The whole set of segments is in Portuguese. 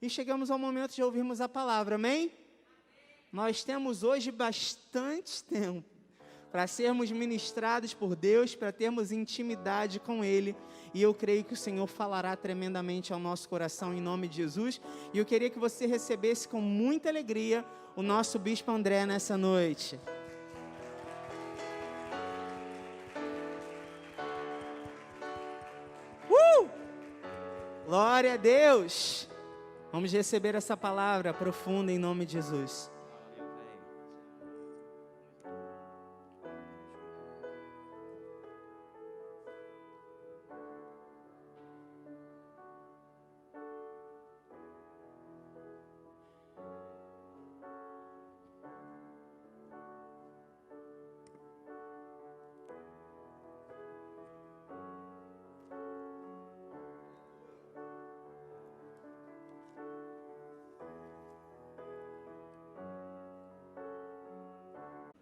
e chegamos ao momento de ouvirmos a palavra, amém? Nós temos hoje bastante tempo para sermos ministrados por Deus, para termos intimidade com Ele, e eu creio que o Senhor falará tremendamente ao nosso coração em nome de Jesus, e eu queria que você recebesse com muita alegria o nosso Bispo André nessa noite. Glória a Deus! Vamos receber essa palavra profunda em nome de Jesus.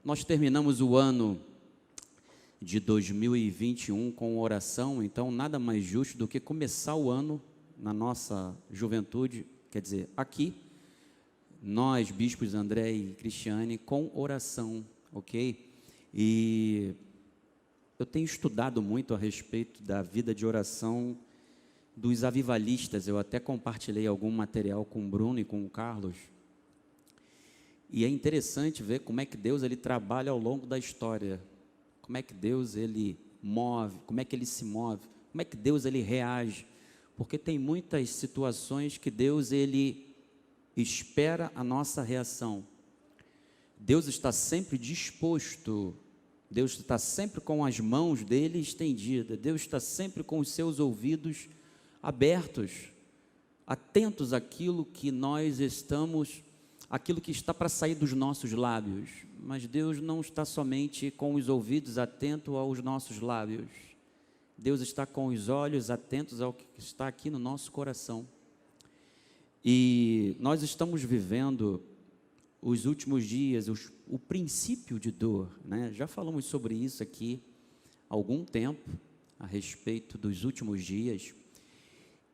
Nós terminamos o ano de 2021 com oração, então nada mais justo do que começar o ano na nossa juventude, quer dizer, aqui, nós, bispos André e Cristiane, com oração, ok? E eu tenho estudado muito a respeito da vida de oração dos avivalistas, eu até compartilhei algum material com o Bruno e com o Carlos. E é interessante ver como é que Deus ele trabalha ao longo da história, como é que Deus ele move, como é que ele se move, como é que Deus ele reage, porque tem muitas situações que Deus ele espera a nossa reação. Deus está sempre disposto, Deus está sempre com as mãos dele estendidas, Deus está sempre com os seus ouvidos abertos, atentos àquilo que nós estamos, aquilo que está para sair dos nossos lábios, mas Deus não está somente com os ouvidos atentos aos nossos lábios, Deus está com os olhos atentos ao que está aqui no nosso coração. E nós estamos vivendo os últimos dias, o princípio de dor, né? Já falamos sobre isso aqui há algum tempo, a respeito dos últimos dias,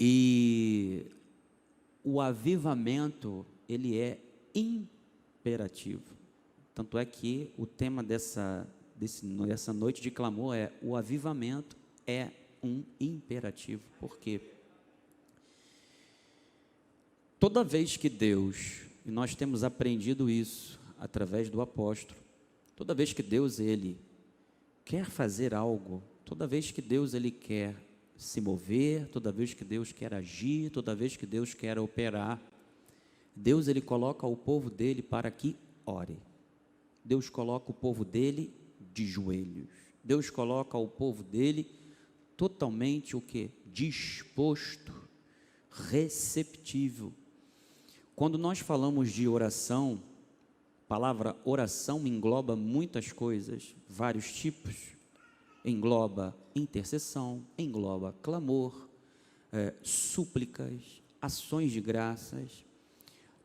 e o avivamento, ele é imperativo, tanto é que o tema dessa noite de clamor é: o avivamento é um imperativo. Por quê? Toda vez que Deus, e nós temos aprendido isso através do apóstolo, toda vez que Deus ele quer fazer algo, toda vez que Deus ele quer se mover, toda vez que Deus quer agir, toda vez que Deus quer operar, Deus ele coloca o povo dele para que ore. Deus coloca o povo dele de joelhos. Deus coloca o povo dele totalmente o quê? Disposto, receptivo. Quando nós falamos de oração, a palavra oração engloba muitas coisas, vários tipos. Engloba intercessão, engloba clamor, súplicas, ações de graças.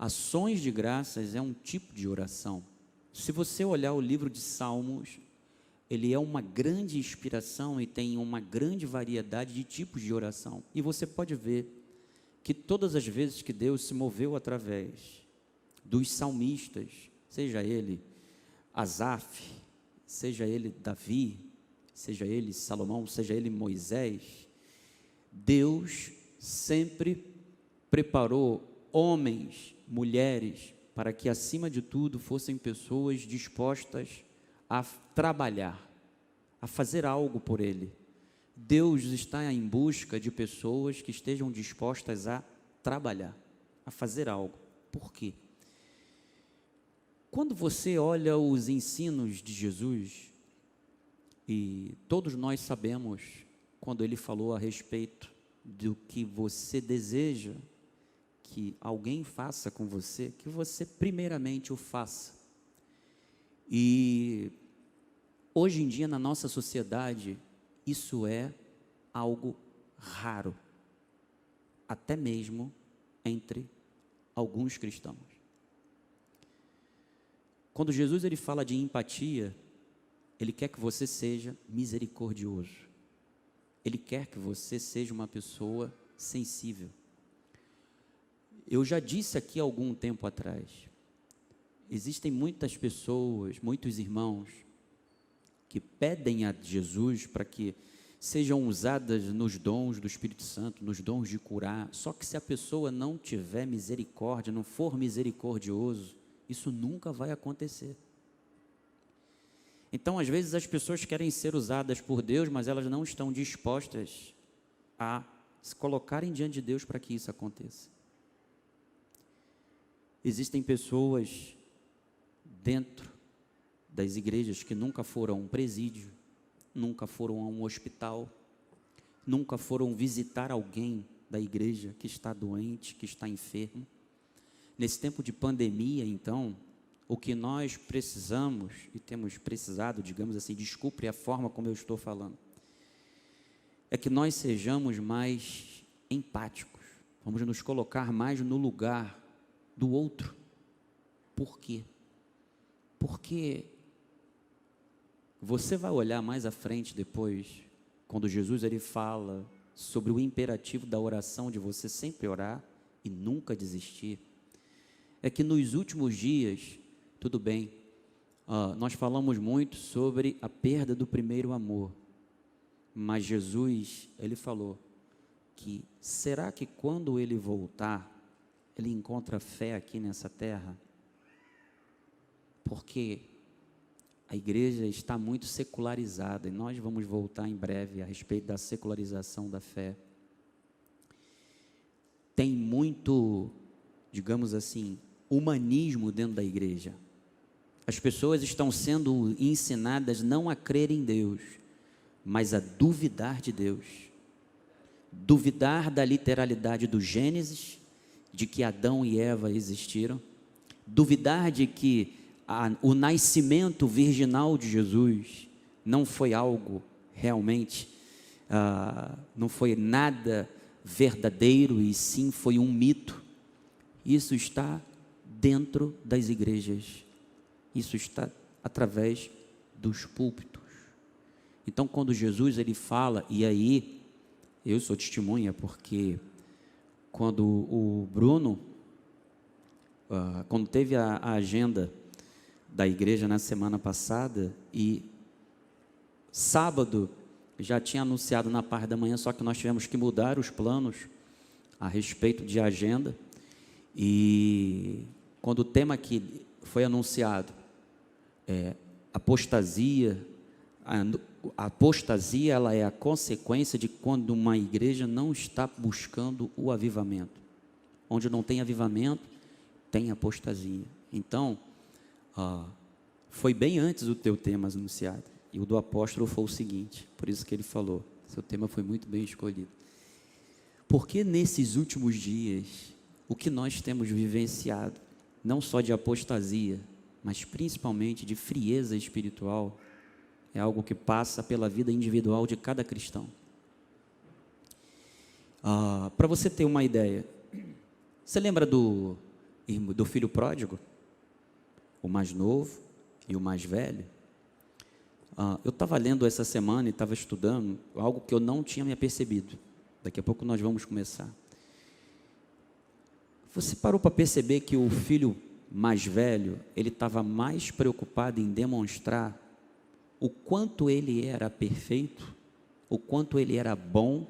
Ações de graças é um tipo de oração. Se você olhar o livro de Salmos, ele é uma grande inspiração e tem uma grande variedade de tipos de oração. E você pode ver que todas as vezes que Deus se moveu através dos salmistas, seja ele Asaf, seja ele Davi, seja ele Salomão, seja ele Moisés, Deus sempre preparou homens, mulheres, para que acima de tudo fossem pessoas dispostas a trabalhar, a fazer algo por Ele. Deus está em busca de pessoas que estejam dispostas a trabalhar, a fazer algo. Por quê? Quando você olha os ensinos de Jesus, e todos nós sabemos, quando Ele falou a respeito do que você deseja que alguém faça com você, que você primeiramente o faça. E hoje em dia na nossa sociedade, isso é algo raro, até mesmo entre alguns cristãos. Quando Jesus ele fala de empatia, Ele quer que você seja misericordioso, Ele quer que você seja uma pessoa sensível. Eu já disse aqui há algum tempo atrás, existem muitas pessoas, muitos irmãos, que pedem a Jesus para que sejam usadas nos dons do Espírito Santo, nos dons de curar, só que se a pessoa não tiver misericórdia, não for misericordioso, isso nunca vai acontecer. Então, às vezes, as pessoas querem ser usadas por Deus, mas elas não estão dispostas a se colocarem diante de Deus para que isso aconteça. Existem pessoas dentro das igrejas que nunca foram a um presídio, nunca foram a um hospital, nunca foram visitar alguém da igreja que está doente, que está enfermo. Nesse tempo de pandemia, então, o que nós precisamos, e temos precisado, digamos assim, desculpe a forma como eu estou falando, é que nós sejamos mais empáticos, vamos nos colocar mais no lugar do outro. Por quê? Porque você vai olhar mais à frente depois, quando Jesus ele fala sobre o imperativo da oração, de você sempre orar e nunca desistir, é que nos últimos dias, tudo bem, nós falamos muito sobre a perda do primeiro amor, mas Jesus, ele falou que, será que quando ele voltar, ele encontra fé aqui nessa terra? Porque a igreja está muito secularizada, e nós vamos voltar em breve a respeito da secularização da fé. Tem muito, digamos assim, humanismo dentro da igreja. As pessoas estão sendo ensinadas não a crer em Deus, mas a duvidar de Deus. Duvidar da literalidade do Gênesis, de que Adão e Eva existiram. Duvidar de que o nascimento virginal de Jesus não foi algo realmente, não foi nada verdadeiro, e sim foi um mito. Isso está dentro das igrejas, isso está através dos púlpitos. Então, quando Jesus ele fala, e aí eu sou testemunha, porque quando o Bruno, quando teve a agenda da igreja na semana passada, e sábado já tinha anunciado na parte da manhã, só que nós tivemos que mudar os planos a respeito de agenda, e quando o tema que foi anunciado é apostasia, a apostasia ela é a consequência de quando uma igreja não está buscando o avivamento. Onde não tem avivamento, tem apostasia. Então, foi bem antes do teu tema anunciado, e o do apóstolo foi o seguinte, por isso que ele falou, seu tema foi muito bem escolhido. Porque nesses últimos dias, o que nós temos vivenciado, não só de apostasia, mas principalmente de frieza espiritual, é algo que passa pela vida individual de cada cristão. Para você ter uma ideia, você lembra do filho pródigo? O mais novo e o mais velho? Eu estava lendo essa semana e estava estudando algo que eu não tinha me apercebido. Daqui a pouco nós vamos começar. Você parou para perceber que o filho mais velho, ele estava mais preocupado em demonstrar o quanto ele era perfeito, o quanto ele era bom,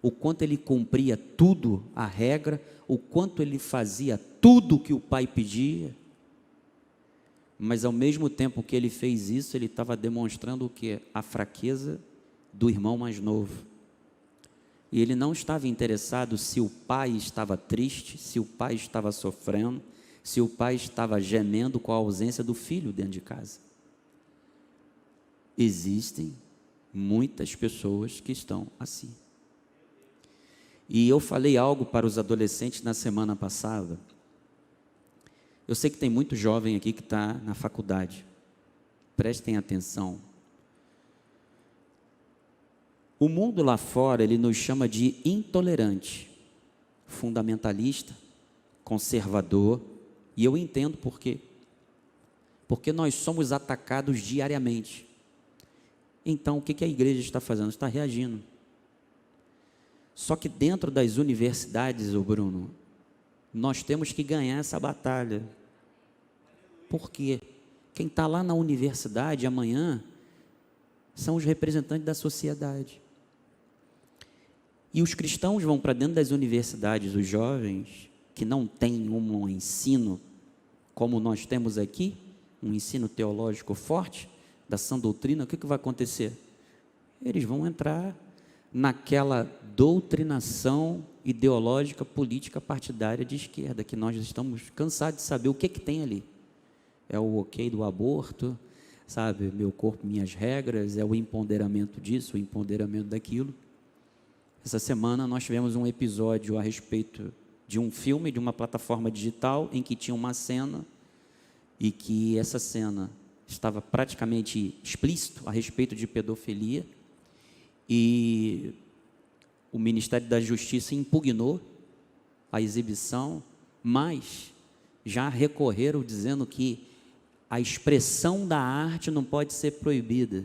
o quanto ele cumpria tudo, a regra, o quanto ele fazia tudo que o pai pedia, mas ao mesmo tempo que ele fez isso, ele estava demonstrando o quê? A fraqueza do irmão mais novo. E ele não estava interessado se o pai estava triste, se o pai estava sofrendo, se o pai estava gemendo com a ausência do filho dentro de casa. Existem muitas pessoas que estão assim. E eu falei algo para os adolescentes na semana passada. Eu sei que tem muito jovem aqui que está na faculdade. Prestem atenção. O mundo lá fora, ele nos chama de intolerante, fundamentalista, conservador, e eu entendo por quê. Porque nós somos atacados diariamente. Então, o que a igreja está fazendo? Está reagindo. Só que dentro das universidades, Bruno, Nós temos que ganhar essa batalha. Por quê? Quem está lá na universidade amanhã são os representantes da sociedade. E os cristãos vão para dentro das universidades, os jovens que não têm um ensino como nós temos aqui, um ensino teológico forte, da sã doutrina, o que vai acontecer? Eles vão entrar naquela doutrinação ideológica, política, partidária de esquerda, que nós estamos cansados de saber o que tem ali. É o ok do aborto, sabe? Meu corpo, minhas regras, é o empoderamento disso, o empoderamento daquilo. Essa semana nós tivemos um episódio a respeito de um filme, de uma plataforma digital, em que tinha uma cena, e que essa cena estava praticamente explícito a respeito de pedofilia, e o Ministério da Justiça impugnou a exibição, mas já recorreram dizendo que a expressão da arte não pode ser proibida.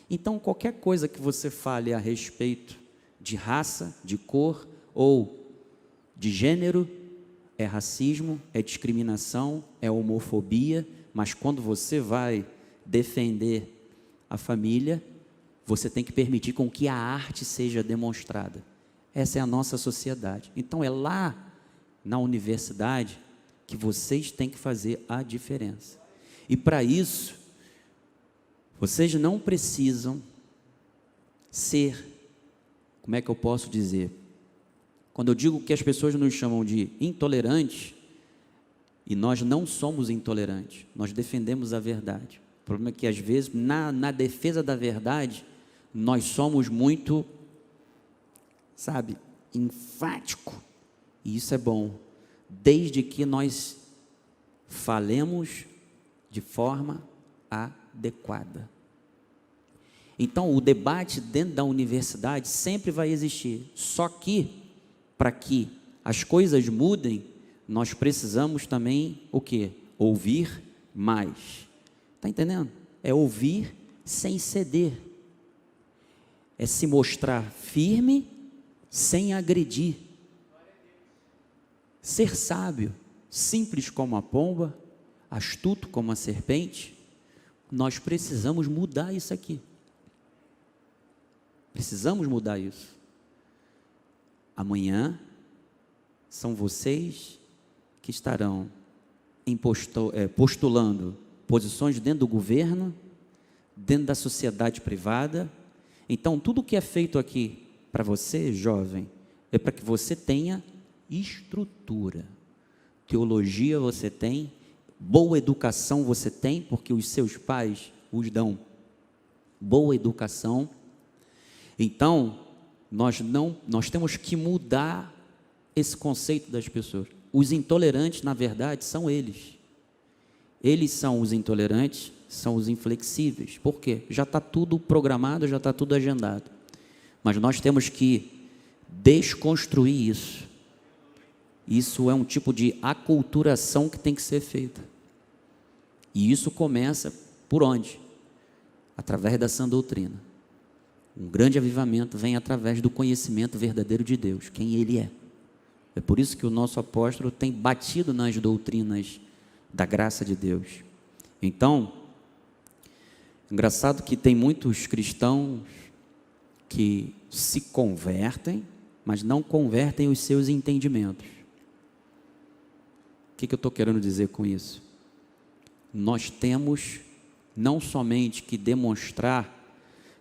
Então, qualquer coisa que você fale a respeito de raça, de cor ou de gênero, é racismo, é discriminação, é homofobia, mas quando você vai defender a família, você tem que permitir com que a arte seja demonstrada. Essa é a nossa sociedade. Então, é lá na universidade que vocês têm que fazer a diferença. E para isso, vocês não precisam ser, como é que eu posso dizer? Quando eu digo que as pessoas nos chamam de intolerantes, e nós não somos intolerantes, nós defendemos a verdade. O problema é que, às vezes, na defesa da verdade, nós somos muito, sabe, enfático. E isso é bom, desde que nós falemos de forma adequada. Então, o debate dentro da universidade sempre vai existir, só que, para que as coisas mudem, nós precisamos também, o quê? Ouvir mais. Está entendendo? É ouvir sem ceder. É se mostrar firme sem agredir. Ser sábio, simples como a pomba, astuto como a serpente. Nós precisamos mudar isso aqui. Precisamos mudar isso. Amanhã são vocês que estarão postulando posições dentro do governo, dentro da sociedade privada. Então, tudo que é feito aqui para você, jovem, é para que você tenha estrutura. Teologia você tem, boa educação você tem, porque os seus pais os dão boa educação. Então, nós temos que mudar esse conceito das pessoas. Os intolerantes, na verdade, são eles. Eles são os intolerantes, são os inflexíveis. Por quê? Já está tudo programado, já está tudo agendado. Mas nós temos que desconstruir isso. Isso é um tipo de aculturação que tem que ser feita. E isso começa por onde? Através da sã doutrina. Um grande avivamento vem através do conhecimento verdadeiro de Deus, quem Ele é. É por isso que o nosso apóstolo tem batido nas doutrinas da graça de Deus. Então, engraçado que tem muitos cristãos que se convertem, mas não convertem os seus entendimentos. O que eu estou querendo dizer com isso? Nós temos não somente que demonstrar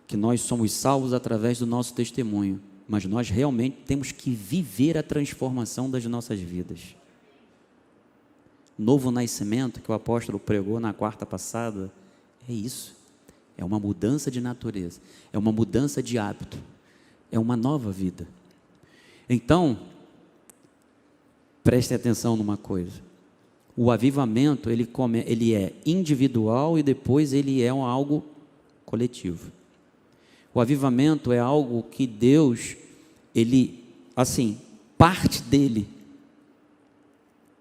que nós somos salvos através do nosso testemunho, mas nós realmente temos que viver a transformação das nossas vidas. Novo nascimento que o apóstolo pregou na quarta passada, é isso, é uma mudança de natureza, é uma mudança de hábito, é uma nova vida. Então, prestem atenção numa coisa, o avivamento ele é individual e depois ele é algo coletivo. O avivamento é algo que Deus, ele, assim, parte dele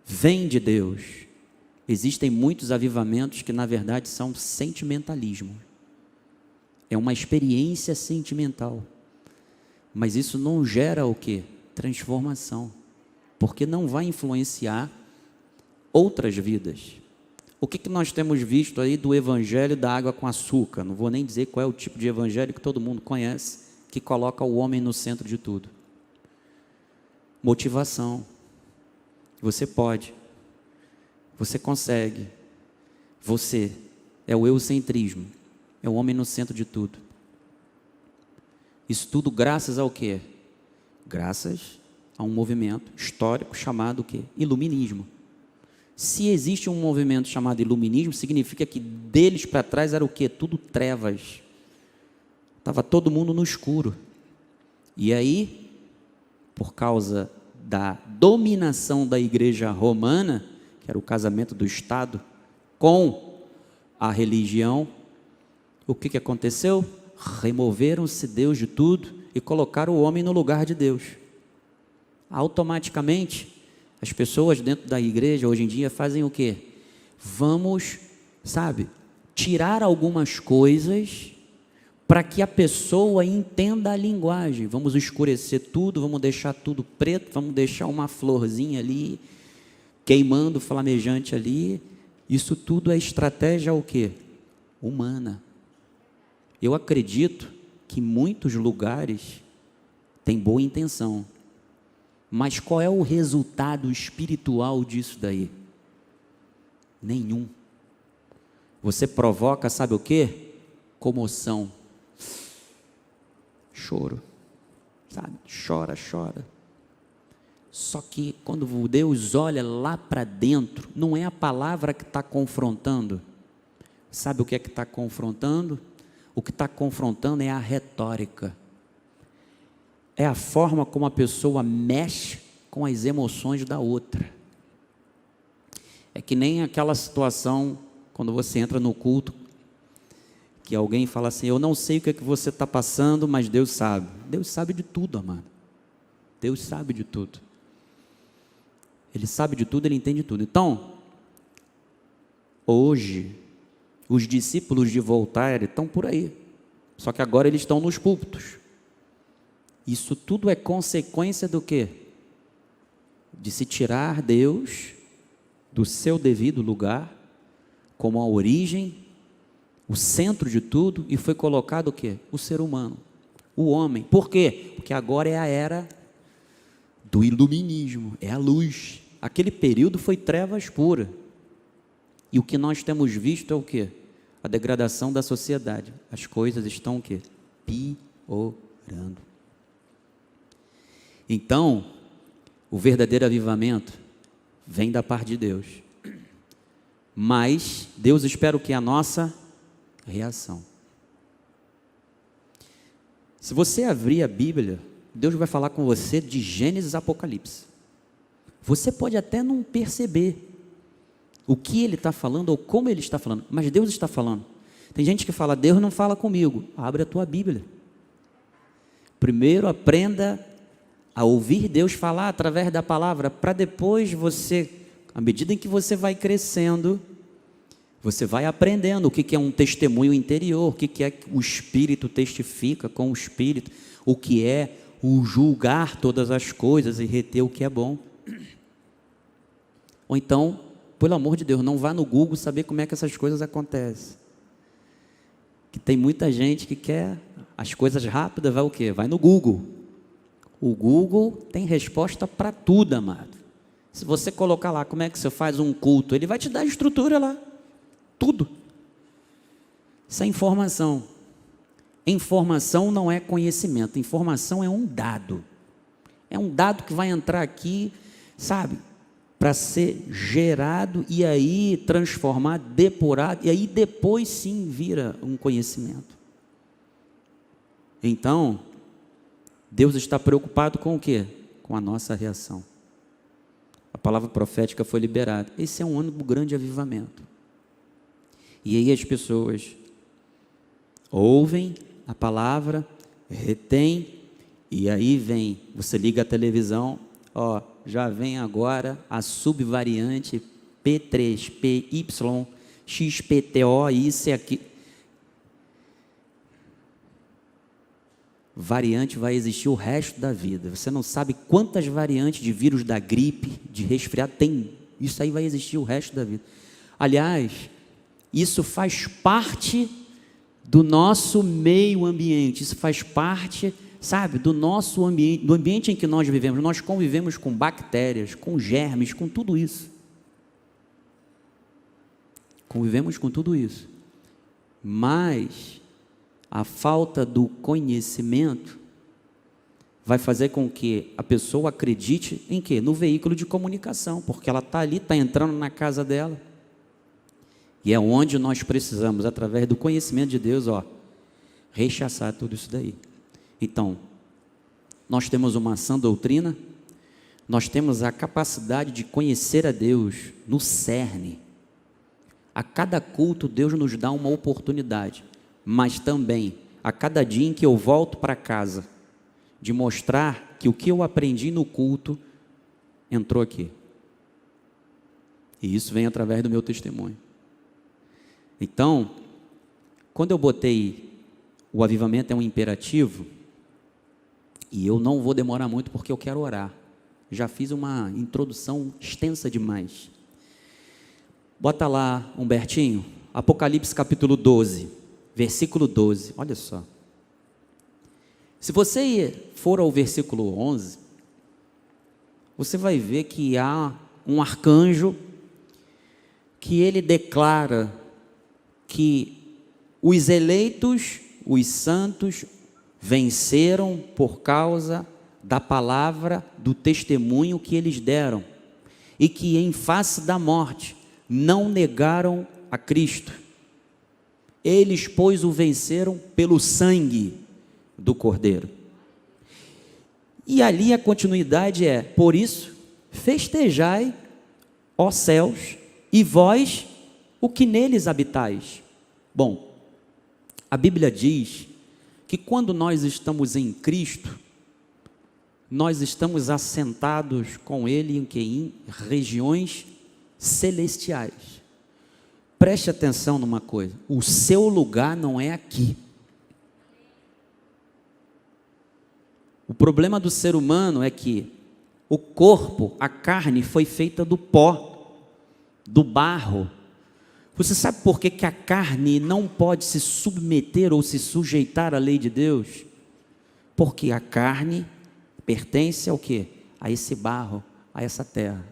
vem de Deus. Existem muitos avivamentos que na verdade são sentimentalismo. É uma experiência sentimental. Mas isso não gera o quê? Transformação. porque não vai influenciar outras vidas. O que nós temos visto aí do evangelho da água com açúcar? Não vou nem dizer qual é o tipo de evangelho que todo mundo conhece, que coloca o homem no centro de tudo. Motivação. Você pode. Você consegue. Você é o eugocentrismo. É o homem no centro de tudo. Isso tudo graças ao quê? Graças a um movimento histórico chamado o quê? Iluminismo. Se existe um movimento chamado iluminismo, significa que deles para trás era o quê? Tudo trevas. Estava todo mundo no escuro. E aí, por causa da dominação da igreja romana, que era o casamento do Estado com a religião, o que aconteceu? Removeram-se Deus de tudo e colocaram o homem no lugar de Deus. Automaticamente, as pessoas dentro da igreja hoje em dia fazem o quê? Vamos, tirar algumas coisas para que a pessoa entenda a linguagem. Vamos escurecer tudo, vamos deixar tudo preto, vamos deixar uma florzinha ali, queimando, flamejante ali. Isso tudo é estratégia o quê? Humana. Eu acredito que muitos lugares têm boa intenção, mas qual é o resultado espiritual disso daí? Nenhum. Você provoca, sabe o quê? Comoção. Choro. Chora. Só que quando Deus olha lá para dentro, não é a palavra que está confrontando. Sabe o que é que está confrontando? O que está confrontando é a retórica. É a forma como a pessoa mexe com as emoções da outra. É que nem aquela situação, quando você entra no culto, que alguém fala assim, eu não sei o que é que você está passando, mas Deus sabe. Deus sabe de tudo, amado. Deus sabe de tudo. Ele sabe de tudo, Ele entende de tudo. Então, hoje, os discípulos de Voltaire estão por aí. Só que agora eles estão nos púlpitos. Isso tudo é consequência do quê? De se tirar Deus do seu devido lugar, como a origem, o centro de tudo, e foi colocado o quê? O ser humano, o homem. Por quê? Porque agora é a era do iluminismo, é a luz. Aquele período foi trevas pura. E o que nós temos visto é o quê? A degradação da sociedade. As coisas estão o quê? Piorando. Então, o verdadeiro avivamento vem da parte de Deus. Mas Deus espera o que? A nossa reação. Se você abrir a Bíblia, Deus vai falar com você de Gênesis a Apocalipse. Você pode até não perceber o que Ele está falando ou como Ele está falando, mas Deus está falando. Tem gente que fala, Deus não fala comigo. Abre a tua Bíblia. Primeiro aprenda a ouvir Deus falar através da palavra, para depois você, à medida em que você vai crescendo, você vai aprendendo o que é um testemunho interior, o que é que o Espírito testifica com o Espírito, o que é o julgar todas as coisas e reter o que é bom. Ou então, pelo amor de Deus, não vá no Google saber como é que essas coisas acontecem. Que tem muita gente que quer as coisas rápidas, vai o quê? Vai no Google. O Google tem resposta para tudo, amado. Se você colocar lá como é que você faz um culto, ele vai te dar a estrutura lá. Tudo. Isso é informação. Informação não é conhecimento. Informação é um dado. É um dado que vai entrar aqui, para ser gerado e aí transformado, depurado, e aí depois sim vira um conhecimento. Então, Deus está preocupado com o quê? Com a nossa reação. A palavra profética foi liberada. Esse é um ano do grande avivamento. E aí as pessoas ouvem a palavra, retém, e aí vem, você liga a televisão, já vem agora a subvariante P3, PY, XPTO, isso e aqui. variante vai existir o resto da vida. Você não sabe quantas variantes de vírus da gripe, de resfriado tem. Isso aí vai existir o resto da vida. Aliás, isso faz parte do nosso meio ambiente. Isso faz parte, sabe, do nosso ambiente, do ambiente em que nós vivemos. Nós convivemos com bactérias, com germes, com tudo isso. Convivemos com tudo isso. Mas a falta do conhecimento vai fazer com que a pessoa acredite em quê? No veículo de comunicação, porque ela está ali, está entrando na casa dela. E é onde nós precisamos, através do conhecimento de Deus, rechaçar tudo isso daí. Então, nós temos uma sã doutrina, nós temos a capacidade de conhecer a Deus no cerne. A cada culto, Deus nos dá uma oportunidade, mas também, a cada dia em que eu volto para casa, de mostrar que o que eu aprendi no culto entrou aqui. E isso vem através do meu testemunho. Então, quando eu botei o avivamento é um imperativo, e eu não vou demorar muito porque eu quero orar. Já fiz uma introdução extensa demais. Bota lá, Humbertinho, Apocalipse capítulo 12, versículo 12, olha só. Se você for ao versículo 11, você vai ver que há um arcanjo que ele declara que os eleitos, os santos, venceram por causa da palavra, do testemunho que eles deram, e que em face da morte não negaram a Cristo. Eles, pois, o venceram pelo sangue do Cordeiro. E ali a continuidade é: por isso, festejai, ó céus, e vós, o que neles habitais. Bom, a Bíblia diz que quando nós estamos em Cristo, nós estamos assentados com Ele em regiões celestiais. Preste atenção numa coisa: o seu lugar não é aqui. O problema do ser humano é que o corpo, a carne, foi feita do pó, do barro. Você sabe por que a carne não pode se submeter ou se sujeitar à lei de Deus? Porque a carne pertence ao quê? A esse barro, a essa terra.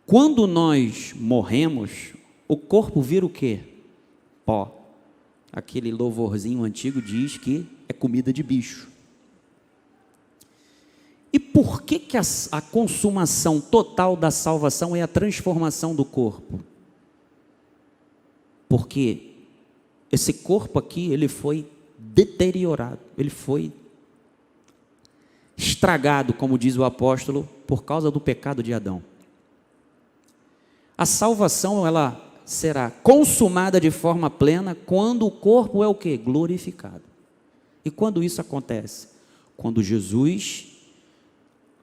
Quando nós morremos, o corpo vira o quê? Pó. Aquele louvorzinho antigo diz que é comida de bicho. E por que a consumação total da salvação é a transformação do corpo? Porque esse corpo aqui, ele foi deteriorado, ele foi estragado, como diz o apóstolo, por causa do pecado de Adão. A salvação, ela será consumada de forma plena quando o corpo é o quê? Glorificado. E quando isso acontece? Quando Jesus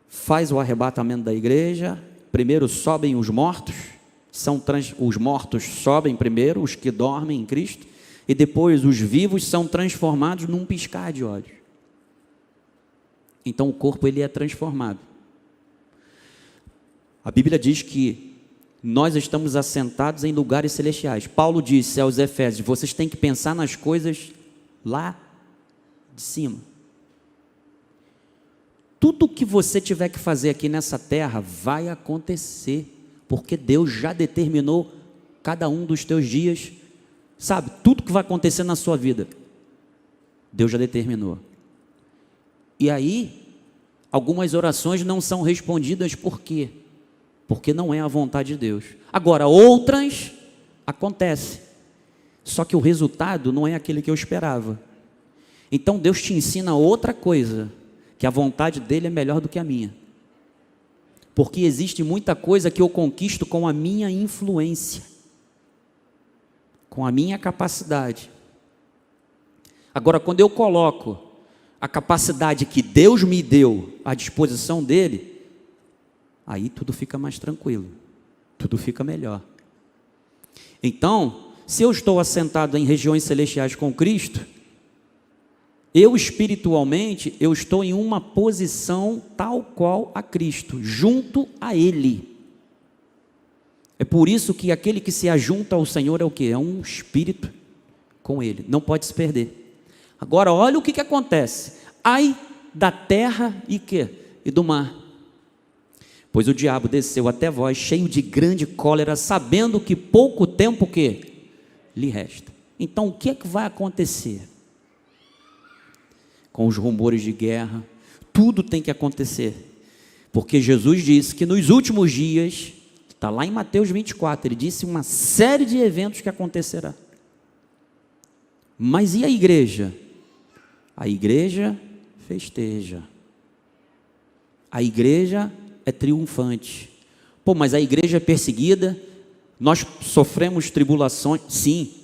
faz o arrebatamento da igreja, primeiro sobem os mortos, os mortos sobem primeiro, os que dormem em Cristo, e depois os vivos são transformados num piscar de olhos. Então o corpo ele é transformado. A Bíblia diz que nós estamos assentados em lugares celestiais. Paulo disse aos Efésios: vocês têm que pensar nas coisas lá de cima. Tudo que você tiver que fazer aqui nessa terra vai acontecer, porque Deus já determinou cada um dos teus dias, sabe, tudo que vai acontecer na sua vida, Deus já determinou. E aí, algumas orações não são respondidas, por quê? Porque não é a vontade de Deus. Agora, outras acontecem, só que o resultado não é aquele que eu esperava. Então Deus te ensina outra coisa, que a vontade dele é melhor do que a minha. Porque existe muita coisa que eu conquisto com a minha influência, com a minha capacidade. Agora, quando eu coloco a capacidade que Deus me deu à disposição dele, aí tudo fica mais tranquilo, tudo fica melhor. Então, se eu estou assentado em regiões celestiais com Cristo, eu espiritualmente, eu estou em uma posição tal qual a Cristo, junto a Ele. É por isso que aquele que se ajunta ao Senhor é o quê? É um espírito com Ele, não pode se perder. Agora, olha o que acontece. Ai da terra e quê? E do mar. Pois o diabo desceu até vós, cheio de grande cólera, sabendo que pouco tempo que lhe resta. Então, o que é que vai acontecer? Com os rumores de guerra, tudo tem que acontecer. Porque Jesus disse que nos últimos dias, está lá em Mateus 24, ele disse uma série de eventos que acontecerá. Mas e a igreja? A igreja festeja. A igreja é triunfante. Pô, mas a igreja é perseguida, nós sofremos tribulações, sim,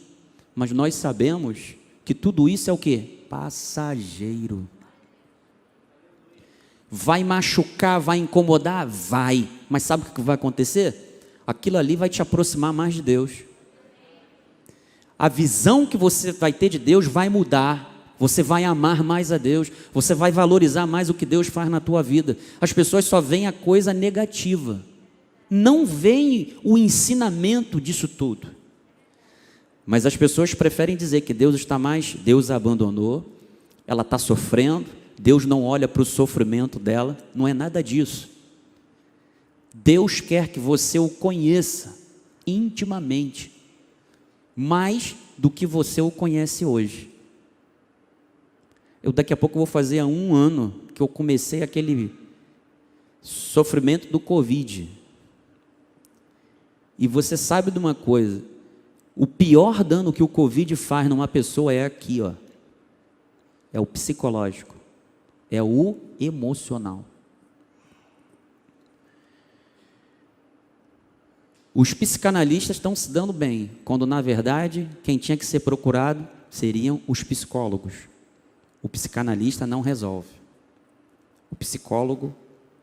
mas nós sabemos que tudo isso é o quê? Passageiro. Vai machucar, vai incomodar? Vai, mas sabe o que vai acontecer? Aquilo ali vai te aproximar mais de Deus. A visão que você vai ter de Deus vai mudar. Você vai amar mais a Deus, você vai valorizar mais o que Deus faz na tua vida. As pessoas só veem a coisa negativa, não veem o ensinamento disso tudo. Mas as pessoas preferem dizer que Deus está mais, Deus a abandonou, ela está sofrendo, Deus não olha para o sofrimento dela, não é nada disso. Deus quer que você o conheça intimamente, mais do que você o conhece hoje. Eu daqui a pouco vou fazer há 1 ano que eu comecei aquele sofrimento do Covid. E você sabe de uma coisa, o pior dano que o Covid faz numa pessoa é aqui, ó. É o psicológico, é o emocional. Os psicanalistas estão se dando bem, quando na verdade quem tinha que ser procurado seriam os psicólogos. O psicanalista não resolve. O psicólogo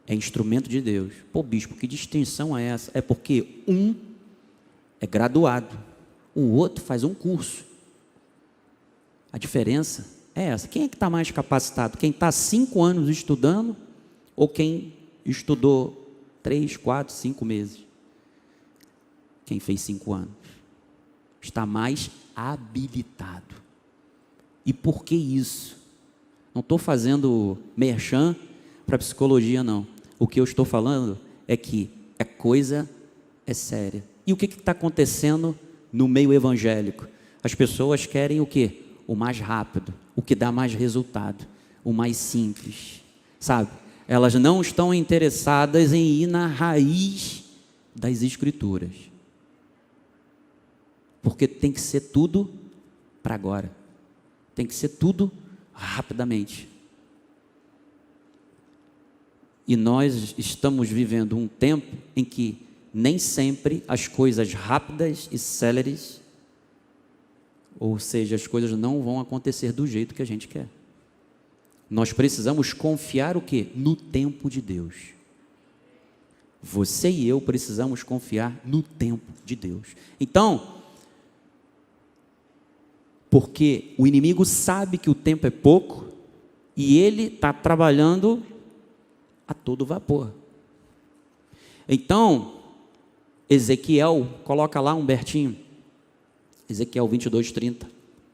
é instrumento de Deus. Pô, bispo, que distinção é essa? É porque um é graduado, o outro faz um curso. A diferença é essa. Quem é que está mais capacitado? Quem está 5 anos estudando ou quem estudou 3, 4, 5 meses? Quem fez 5 anos está mais habilitado. E por que isso? Não estou fazendo merchan para psicologia, não. O que eu estou falando é que a coisa é séria. E o que está acontecendo no meio evangélico? As pessoas querem o quê? O mais rápido, o que dá mais resultado, o mais simples, sabe? Elas não estão interessadas em ir na raiz das Escrituras. Porque tem que ser tudo para agora. Tem que ser tudo rapidamente. E nós estamos vivendo um tempo em que nem sempre as coisas rápidas e céleres, ou seja, as coisas não vão acontecer do jeito que a gente quer. Nós precisamos confiar o quê? No tempo de Deus. Você e eu precisamos confiar no tempo de Deus. Então, porque o inimigo sabe que o tempo é pouco e ele está trabalhando a todo vapor. Então, Ezequiel, coloca lá Humbertinho, Ezequiel 22:30,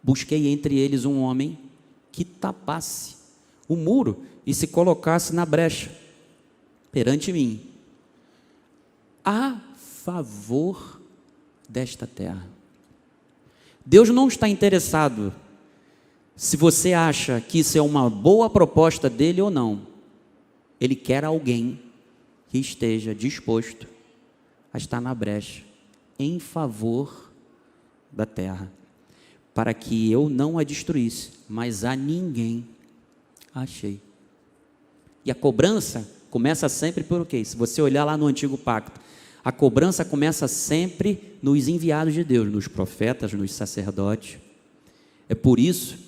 busquei entre eles um homem que tapasse o muro e se colocasse na brecha perante mim, a favor desta terra. Deus não está interessado se você acha que isso é uma boa proposta dele ou não. Ele quer alguém que esteja disposto a estar na brecha em favor da terra, para que eu não a destruísse, mas a ninguém achei. E a cobrança começa sempre por o quê? Se você olhar lá no Antigo Pacto, a cobrança começa sempre nos enviados de Deus, nos profetas, nos sacerdotes. É por isso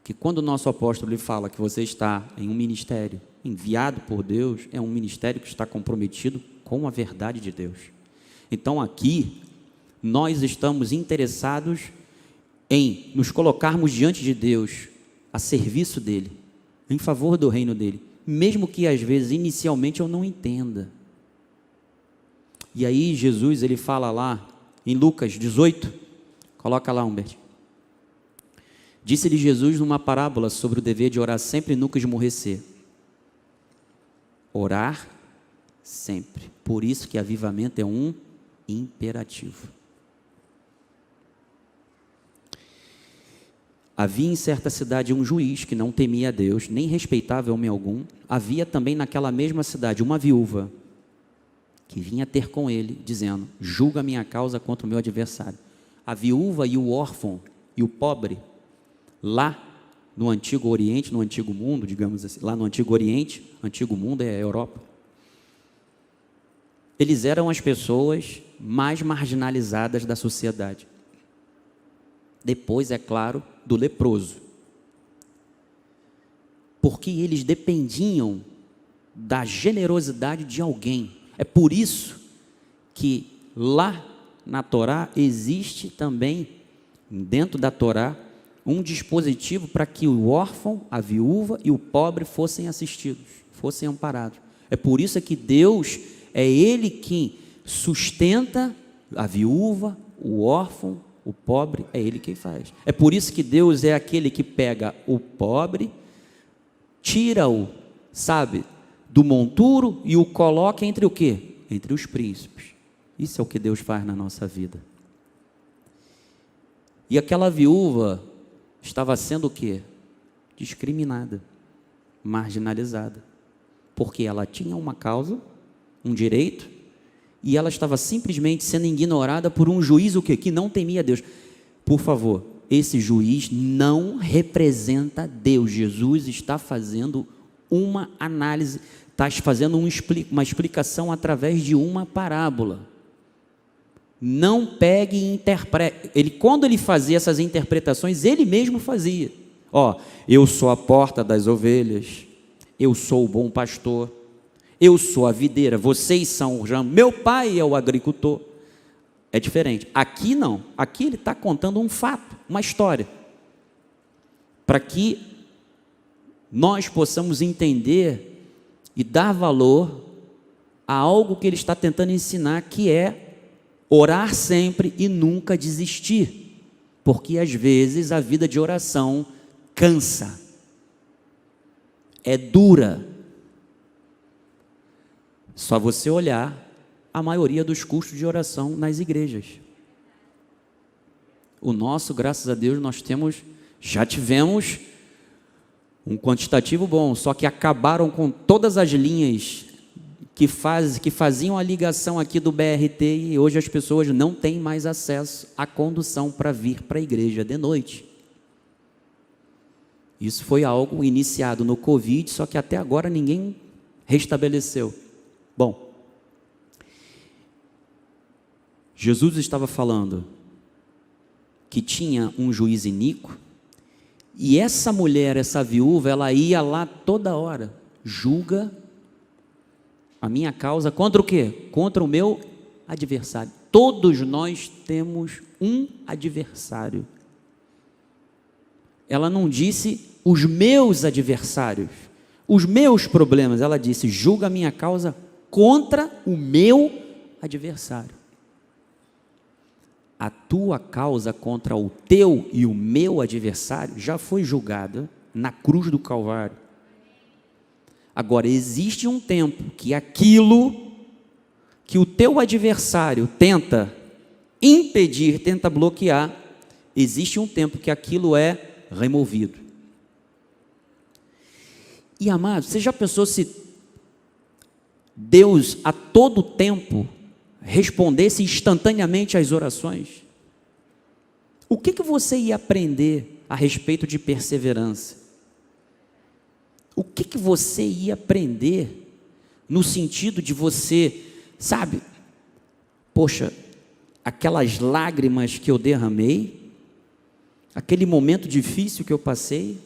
que quando o nosso apóstolo lhe fala que você está em um ministério enviado por Deus, é um ministério que está comprometido com a verdade de Deus. Então aqui, nós estamos interessados em nos colocarmos diante de Deus, a serviço dele, em favor do reino dele, mesmo que às vezes inicialmente eu não entenda. E aí Jesus, ele fala lá em Lucas 18, coloca lá, Humberto. Disse-lhe Jesus numa parábola sobre o dever de orar sempre e nunca esmorecer. Orar sempre. Por isso que avivamento é um imperativo. Havia em certa cidade um juiz que não temia a Deus, nem respeitava homem algum. Havia também naquela mesma cidade uma viúva que vinha ter com ele, dizendo: julga a minha causa contra o meu adversário. A viúva e o órfão e o pobre, lá no Antigo Oriente, no Antigo Mundo, digamos assim, lá no Antigo Oriente, Antigo Mundo é a Europa, eles eram as pessoas mais marginalizadas da sociedade. Depois, é claro, do leproso. Porque eles dependiam da generosidade de alguém. É por isso que lá na Torá existe também, dentro da Torá, um dispositivo para que o órfão, a viúva e o pobre fossem assistidos, fossem amparados. É por isso que Deus é Ele quem sustenta a viúva, o órfão, o pobre, é Ele quem faz. É por isso que Deus é aquele que pega o pobre, tira-o, sabe, do monturo e o coloca entre o quê? Entre os príncipes. Isso é o que Deus faz na nossa vida. E aquela viúva estava sendo o quê? Discriminada, marginalizada, porque ela tinha uma causa, um direito, e ela estava simplesmente sendo ignorada por um juiz o quê? Que não temia Deus. Por favor, esse juiz não representa Deus. Jesus está fazendo uma análise, está fazendo uma explicação através de uma parábola. Não pegue e interprete. Quando ele fazia essas interpretações, ele mesmo fazia. Eu sou a porta das ovelhas, eu sou o bom pastor, eu sou a videira, vocês são o ramo, meu pai é o agricultor. É diferente. Aqui não. Aqui ele está contando um fato, uma história, para que nós possamos entender e dar valor a algo que ele está tentando ensinar, que é orar sempre e nunca desistir, porque às vezes a vida de oração cansa, é dura. Só você olhar a maioria dos cultos de oração nas igrejas. O nosso, graças a Deus, já tivemos um quantitativo bom, só que acabaram com todas as linhas que faziam a ligação aqui do BRT, e hoje as pessoas não têm mais acesso à condução para vir para a igreja de noite. Isso foi algo iniciado no Covid, só que até agora ninguém restabeleceu. Bom, Jesus estava falando que tinha um juiz iníquo, e essa mulher, essa viúva, ela ia lá toda hora, julga a minha causa contra o quê? Contra o meu adversário. Todos nós temos um adversário. Ela não disse os meus adversários, os meus problemas. Ela disse: julga a minha causa contra o meu adversário. A tua causa contra o teu e o meu adversário já foi julgada na cruz do Calvário. Agora, existe um tempo que aquilo que o teu adversário tenta impedir, tenta bloquear, existe um tempo que aquilo é removido. E, amado, você já pensou se Deus a todo tempo respondesse instantaneamente às orações? O que você ia aprender a respeito de perseverança? O que você ia aprender no sentido de você, sabe, poxa, aquelas lágrimas que eu derramei, aquele momento difícil que eu passei,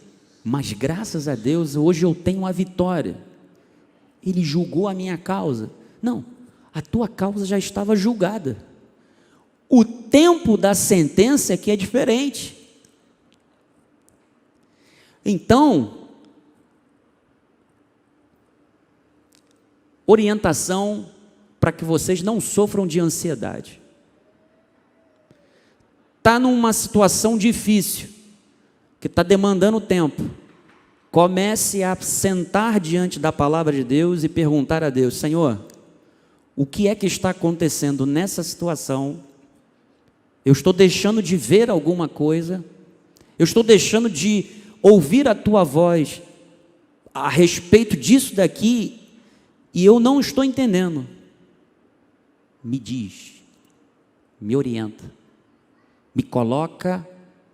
mas graças a Deus hoje eu tenho a vitória. Ele julgou a minha causa. Não, a tua causa já estava julgada. O tempo da sentença é que é diferente. Então, orientação para que vocês não sofram de ansiedade. Está numa situação difícil, que está demandando tempo. Comece a sentar diante da palavra de Deus e perguntar a Deus: Senhor, o que é que está acontecendo nessa situação? Eu estou deixando de ver alguma coisa? Eu estou deixando de ouvir a tua voz a respeito disso daqui e eu não estou entendendo. Me diz, me orienta, me coloca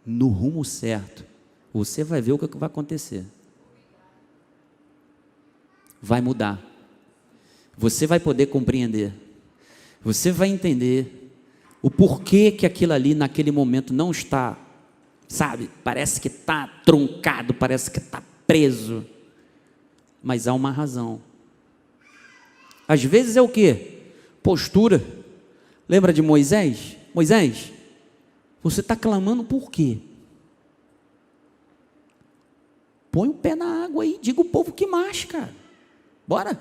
no rumo certo. Você vai ver o que vai acontecer. Vai mudar. Você vai poder compreender. Você vai entender o porquê que aquilo ali naquele momento não está, sabe, parece que está truncado, parece que está preso, mas há uma razão. Às vezes é o quê? Postura. Lembra de Moisés? Moisés, você está clamando por quê? Põe o pé na água aí, diga o povo que marche, cara. Bora.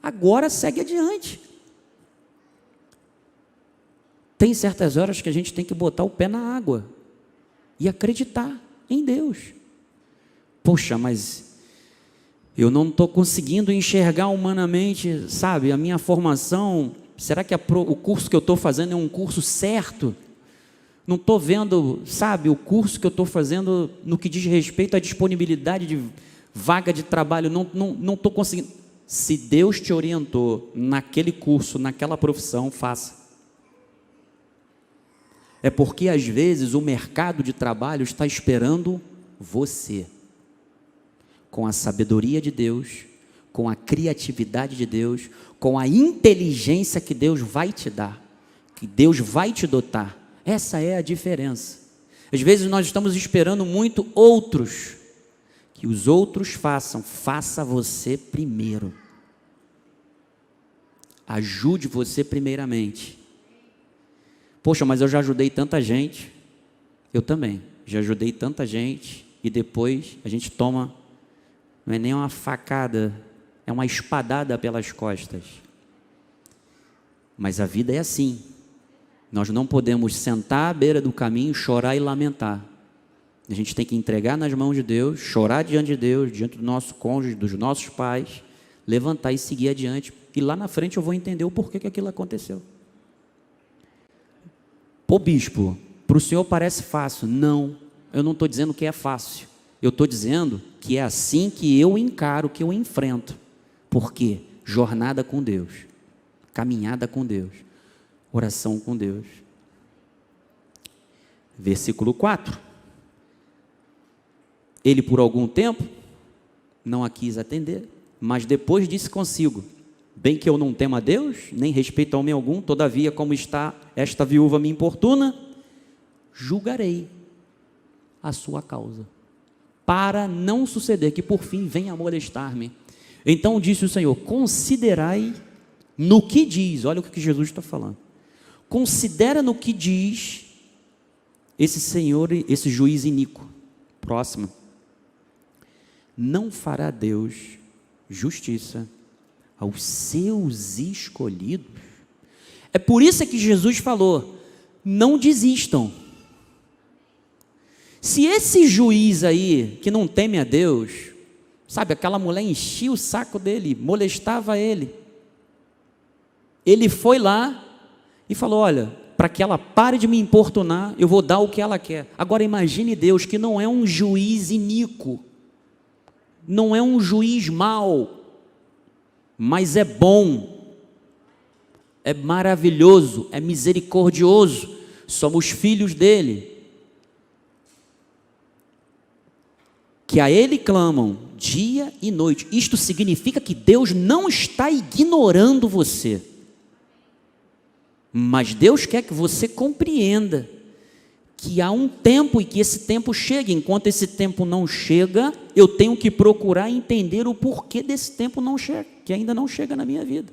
Agora segue adiante. Tem certas horas que a gente tem que botar o pé na água e acreditar em Deus. Poxa, mas eu não estou conseguindo enxergar humanamente, sabe, a minha formação. Será que o curso que eu estou fazendo é um curso certo? Não estou vendo, sabe, o curso que eu estou fazendo no que diz respeito à disponibilidade de vaga de trabalho, não estou conseguindo. Se Deus te orientou naquele curso, naquela profissão, faça. É porque às vezes o mercado de trabalho está esperando você, com a sabedoria de Deus, com a criatividade de Deus, com a inteligência que Deus vai te dar, que Deus vai te dotar. Essa é a diferença. Às vezes nós estamos esperando muito outros, que os outros façam. Faça você primeiro. Ajude você primeiramente. Poxa, mas eu já ajudei tanta gente. Eu também, já ajudei tanta gente, e depois a gente toma, não é nem uma facada, é uma espadada pelas costas. Mas a vida é assim. Nós não podemos sentar à beira do caminho, chorar e lamentar. A gente tem que entregar nas mãos de Deus, chorar diante de Deus, diante do nosso cônjuge, dos nossos pais, levantar e seguir adiante. E lá na frente eu vou entender o porquê que aquilo aconteceu. Pô, bispo, para o senhor parece fácil. Não, eu não estou dizendo que é fácil. Eu estou dizendo que é assim que eu encaro, que eu enfrento. Por quê? Jornada com Deus, caminhada com Deus, oração com Deus. Versículo 4. Ele por algum tempo não a quis atender, mas depois disse consigo: bem que eu não temo a Deus, nem respeito a homem algum, todavia como está esta viúva me importuna, julgarei a sua causa, para não suceder que por fim venha a molestar-me. Então disse o Senhor: considerai no que diz. Olha o que Jesus está falando. Considera no que diz esse Senhor, esse juiz iníquo. Próximo. Não fará Deus justiça aos seus escolhidos? É por isso que Jesus falou: não desistam. Se esse juiz aí, que não teme a Deus, sabe, aquela mulher enchia o saco dele, molestava ele, ele foi lá e falou: olha, para que ela pare de me importunar, eu vou dar o que ela quer. Agora imagine Deus, que não é um juiz iníquo, não é um juiz mau, mas é bom, é maravilhoso, é misericordioso, somos filhos dele, que a ele clamam dia e noite. Isto significa que Deus não está ignorando você, mas Deus quer que você compreenda que há um tempo e que esse tempo chega. Enquanto esse tempo não chega, eu tenho que procurar entender o porquê desse tempo não chega, que ainda não chega na minha vida.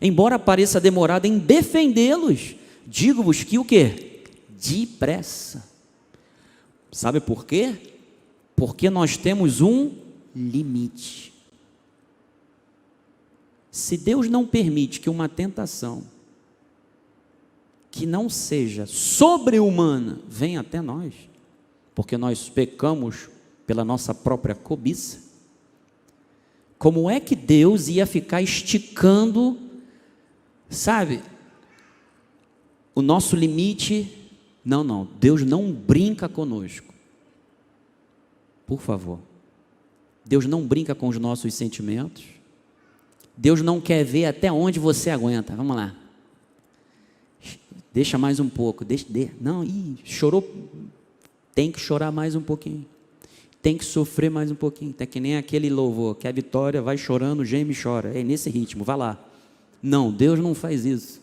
Embora pareça demorado em defendê-los, digo-vos que o quê? Depressa. Sabe por quê? Porque nós temos um limite. Se Deus não permite que uma tentação que não seja sobre-humana venha até nós, porque nós pecamos pela nossa própria cobiça, como é que Deus ia ficar esticando, sabe, o nosso limite? Não, Deus não brinca conosco. Por favor. Deus não brinca com os nossos sentimentos. Deus não quer ver até onde você aguenta. Vamos lá. Deixa mais um pouco. Não, chorou. Tem que chorar mais um pouquinho. Tem que sofrer mais um pouquinho. É que nem aquele louvor, que a vitória vai chorando, geme e chora. É nesse ritmo, vai lá. Não, Deus não faz isso.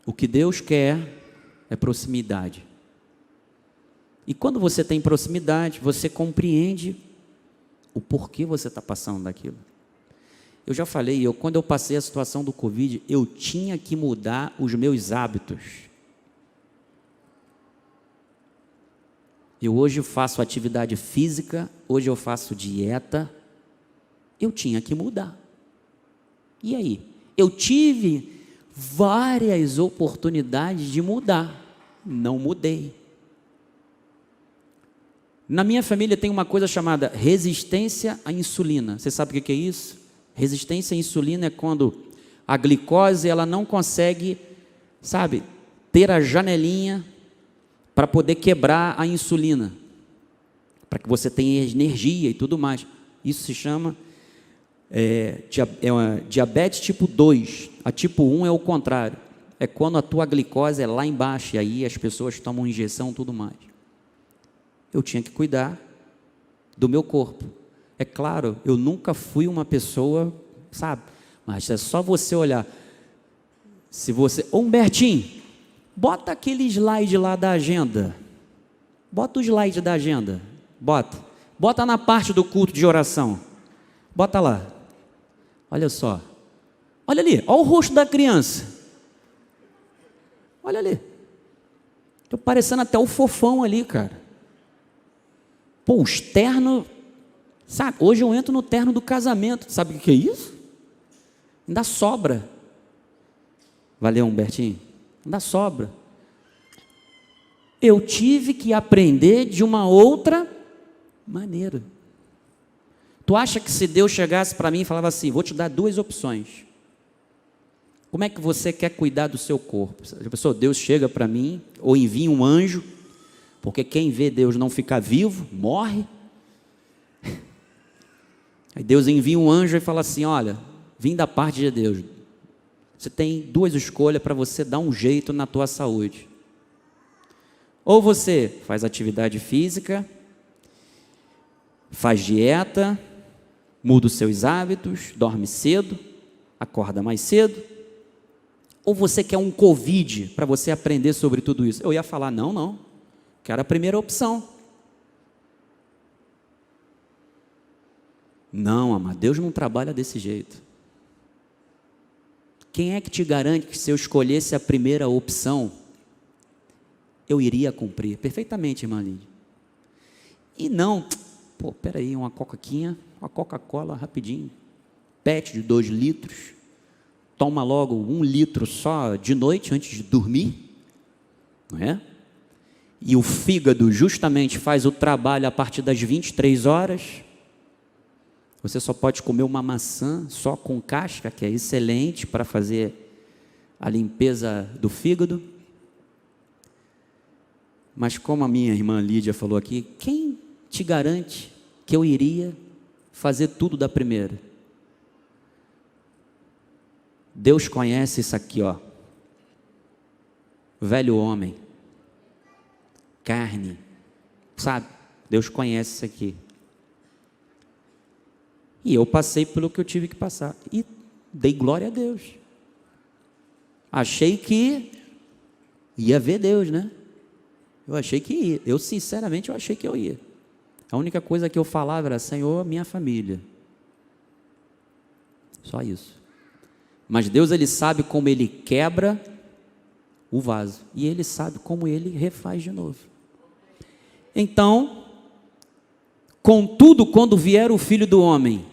O que Deus quer é proximidade. E quando você tem proximidade, você compreende o porquê você está passando daquilo. Eu já falei, quando eu passei a situação do Covid, eu tinha que mudar os meus hábitos. Eu hoje faço atividade física, hoje eu faço dieta. Eu tinha que mudar. E aí? Eu tive várias oportunidades de mudar. Não mudei. Na minha família tem uma coisa chamada resistência à insulina. Você sabe o que é isso? Resistência à insulina é quando a glicose ela não consegue, sabe, ter a janelinha para poder quebrar a insulina, para que você tenha energia e tudo mais. Isso se chama diabetes tipo 2. A tipo 1 é o contrário. É quando a tua glicose é lá embaixo, e aí as pessoas tomam injeção e tudo mais. Eu tinha que cuidar do meu corpo. É claro, eu nunca fui uma pessoa, sabe? Mas é só você olhar. Se você... Ô Humbertinho, bota aquele slide lá da agenda. Bota o slide da agenda. Bota na parte do culto de oração. Bota lá. Olha só. Olha ali, olha o rosto da criança. Olha ali. Estou parecendo até o fofão ali, cara. Pô, os ternos, sabe? Hoje eu entro no terno do casamento. Sabe o que é isso? Ainda sobra. Valeu, Humbertinho? Ainda sobra. Eu tive que aprender de uma outra maneira. Tu acha que se Deus chegasse para mim e falava assim, vou te dar 2 opções. Como é que você quer cuidar do seu corpo? A pessoa, Deus chega para mim, ou envia um anjo, porque quem vê Deus não fica vivo, morre. Aí Deus envia um anjo e fala assim, olha, vim da parte de Deus. Você tem 2 escolhas para você dar um jeito na tua saúde. Ou você faz atividade física, faz dieta, muda os seus hábitos, dorme cedo, acorda mais cedo. Ou você quer um Covid para você aprender sobre tudo isso? Eu ia falar, não. Quero a primeira opção. Não, amado, Deus não trabalha desse jeito. Quem é que te garante que se eu escolhesse a primeira opção, eu iria cumprir? Perfeitamente, irmã Lídia. E não, peraí, uma Coca-Cola rapidinho, PET de 2 litros, toma logo 1 litro só de noite antes de dormir, não é? E o fígado justamente faz o trabalho a partir das 23 horas, você só pode comer uma maçã só com casca, que é excelente para fazer a limpeza do fígado. Mas como a minha irmã Lídia falou aqui, quem te garante que eu iria fazer tudo da primeira? Deus conhece isso aqui, ó. Velho homem, carne, sabe? Deus conhece isso aqui. E eu passei pelo que eu tive que passar. E dei glória a Deus. Achei que ia ver Deus, né? Eu achei que ia. Eu, sinceramente, achei que eu ia. A única coisa que eu falava era, Senhor, minha família. Só isso. Mas Deus, Ele sabe como Ele quebra o vaso. E ele sabe como ele refaz de novo. Então, contudo, quando vier o Filho do Homem,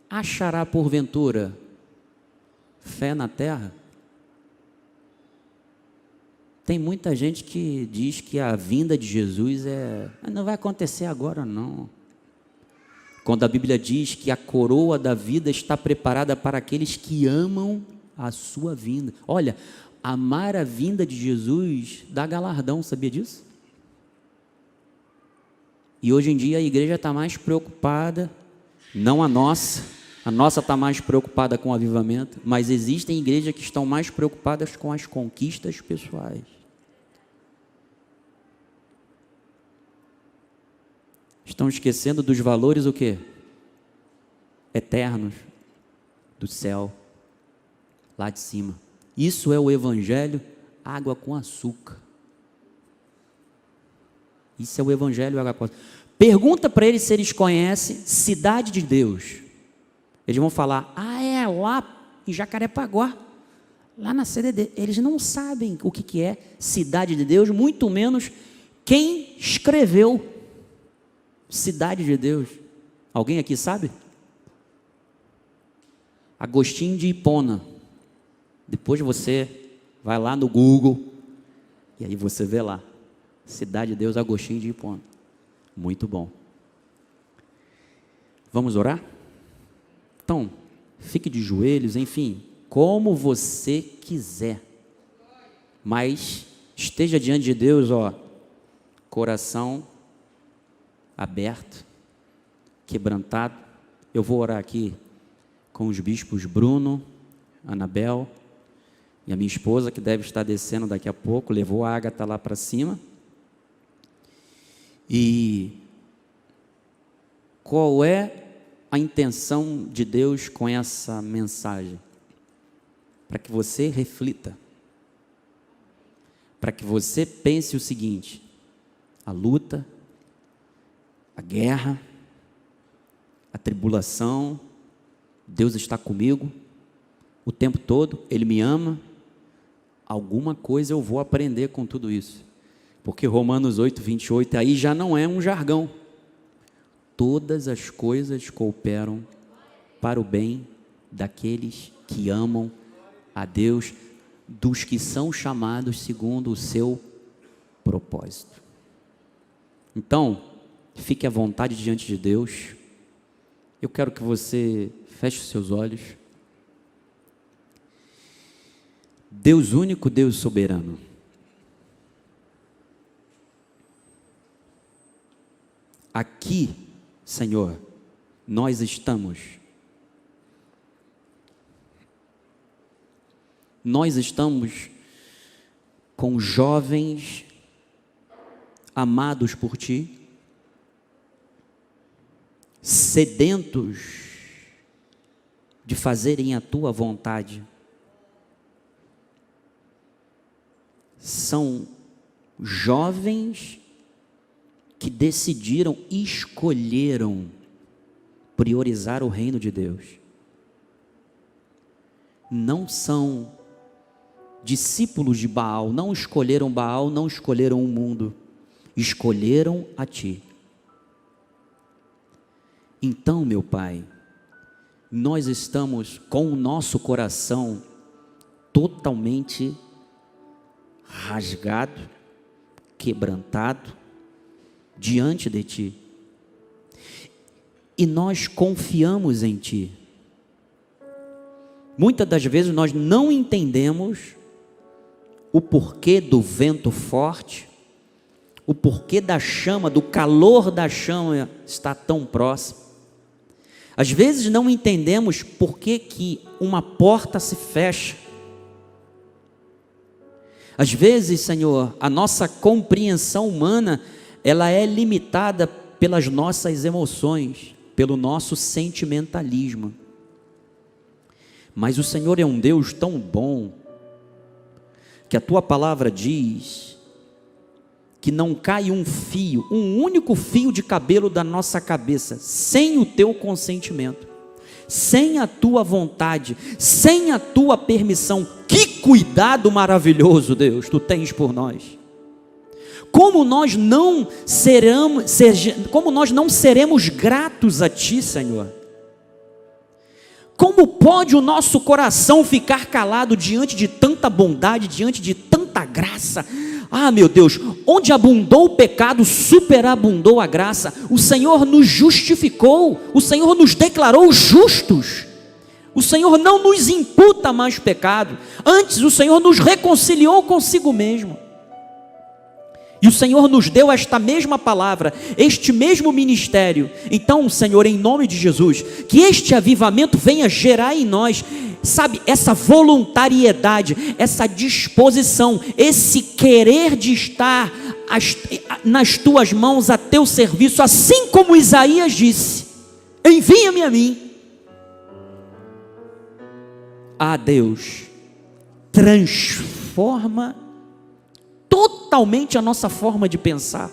achará porventura fé na terra? Tem muita gente que diz que a vinda de Jesus não vai acontecer agora não. Quando a Bíblia diz que a coroa da vida está preparada para aqueles que amam a sua vinda. Olha, amar a vinda de Jesus dá galardão, sabia disso? E hoje em dia a igreja está mais preocupada, não a nossa está mais preocupada com o avivamento, mas existem igrejas que estão mais preocupadas com as conquistas pessoais. Estão esquecendo dos valores o quê? Eternos, do céu, lá de cima. Isso é o evangelho, água com açúcar. Isso é o evangelho, água com açúcar. Pergunta para eles se eles conhecem Cidade de Deus. Eles vão falar, é lá em Jacarepaguá, lá na CDD. Eles não sabem o que é Cidade de Deus, muito menos quem escreveu Cidade de Deus. Alguém aqui sabe? Agostinho de Hipona. Depois você vai lá no Google e aí você vê lá, Cidade de Deus, Agostinho de Hipona. Muito bom. Vamos orar? Então, fique de joelhos, enfim, como você quiser. Mas esteja diante de Deus, coração aberto, quebrantado. Eu vou orar aqui com os bispos Bruno, Anabel e a minha esposa, que deve estar descendo daqui a pouco, levou a Ágata lá para cima. E qual é a intenção de Deus com essa mensagem? Para que você reflita, para que você pense o seguinte: a luta, a guerra, a tribulação, Deus está comigo o tempo todo, Ele me ama. Alguma coisa eu vou aprender com tudo isso, porque Romanos 8, 28, aí já não é um jargão. Todas as coisas cooperam para o bem daqueles que amam a Deus, dos que são chamados segundo o seu propósito. Então, fique à vontade diante de Deus. Eu quero que você feche os seus olhos. Deus único, Deus soberano. Aqui, Senhor, nós estamos. Nós estamos com jovens amados por Ti, sedentos de fazerem a Tua vontade. São jovens que decidiram e escolheram priorizar o reino de Deus. Não são discípulos de Baal, não escolheram Baal, não escolheram o mundo, escolheram a Ti. Então, meu Pai, nós estamos com o nosso coração totalmente rasgado, quebrantado diante de Ti, e nós confiamos em Ti. Muitas das vezes nós não entendemos o porquê do vento forte, o porquê da chama, do calor da chama está tão próximo. Às vezes não entendemos por que uma porta se fecha. Às vezes, Senhor, a nossa compreensão humana, ela é limitada pelas nossas emoções, pelo nosso sentimentalismo. Mas o Senhor é um Deus tão bom, que a Tua palavra diz que não cai um fio, um único fio de cabelo da nossa cabeça, sem o Teu consentimento, sem a tua vontade, sem a tua permissão. Que cuidado maravilhoso, Deus, tu tens por nós. Como nós não seremos gratos a ti, Senhor? Como pode o nosso coração ficar calado diante de tanta bondade, diante de tanta graça? Ah, meu Deus, onde abundou o pecado, superabundou a graça. O Senhor nos justificou, o Senhor nos declarou justos. O Senhor não nos imputa mais pecado, antes o Senhor nos reconciliou consigo mesmo. E o Senhor nos deu esta mesma palavra, este mesmo ministério. Então, Senhor, em nome de Jesus, que este avivamento venha gerar em nós, sabe, essa voluntariedade, essa disposição, esse querer de estar nas tuas mãos, a teu serviço, assim como Isaías disse: envia-me a mim. Ah, Deus, transforma totalmente a nossa forma de pensar,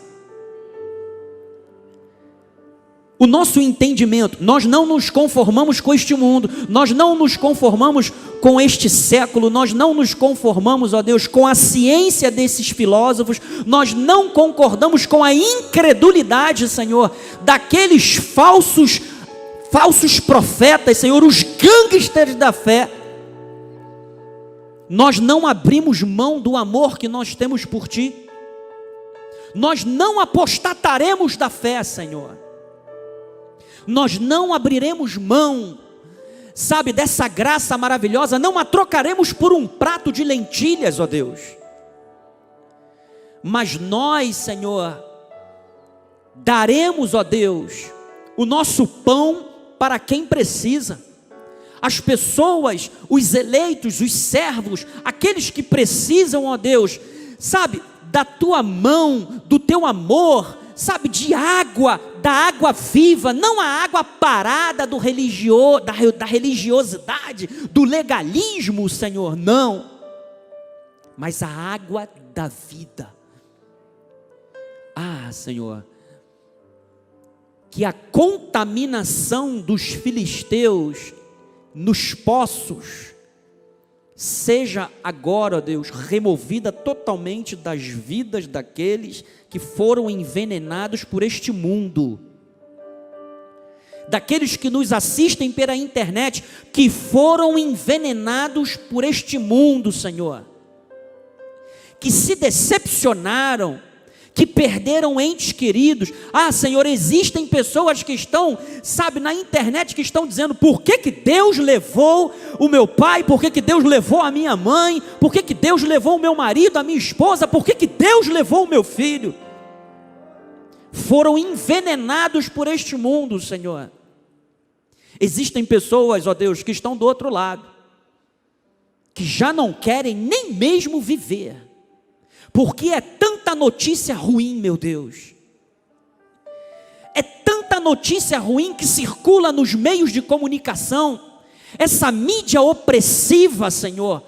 o nosso entendimento. Nós não nos conformamos com este mundo, nós não nos conformamos com este século, nós não nos conformamos, ó Deus, com a ciência desses filósofos, nós não concordamos com a incredulidade, Senhor, daqueles falsos profetas, Senhor, os gangsters da fé. Nós não abrimos mão do amor que nós temos por Ti, nós não apostataremos da fé, Senhor, nós não abriremos mão, sabe, dessa graça maravilhosa, não a trocaremos por um prato de lentilhas, ó Deus, mas nós, Senhor, daremos, ó Deus, o nosso pão para quem precisa. As pessoas, os eleitos, os servos, aqueles que precisam, ó Deus, sabe, da tua mão, do teu amor, sabe, de água, da água viva, não a água parada da religiosidade, do legalismo, Senhor, não, mas a água da vida. Ah, Senhor, que a contaminação dos filisteus nos poços seja agora, ó Deus, removida totalmente das vidas daqueles que foram envenenados por este mundo, daqueles que nos assistem pela internet, que foram envenenados por este mundo, Senhor, que se decepcionaram, que perderam entes queridos. Ah, Senhor, existem pessoas que estão, sabe, na internet, que estão dizendo: por que Deus levou o meu pai? Por que Deus levou a minha mãe? Por que Deus levou o meu marido, a minha esposa? Por que Deus levou o meu filho? Foram envenenados por este mundo, Senhor. Existem pessoas, ó Deus, que estão do outro lado, que já não querem nem mesmo viver, porque é tanta notícia ruim, meu Deus, é tanta notícia ruim que circula nos meios de comunicação, essa mídia opressiva, Senhor,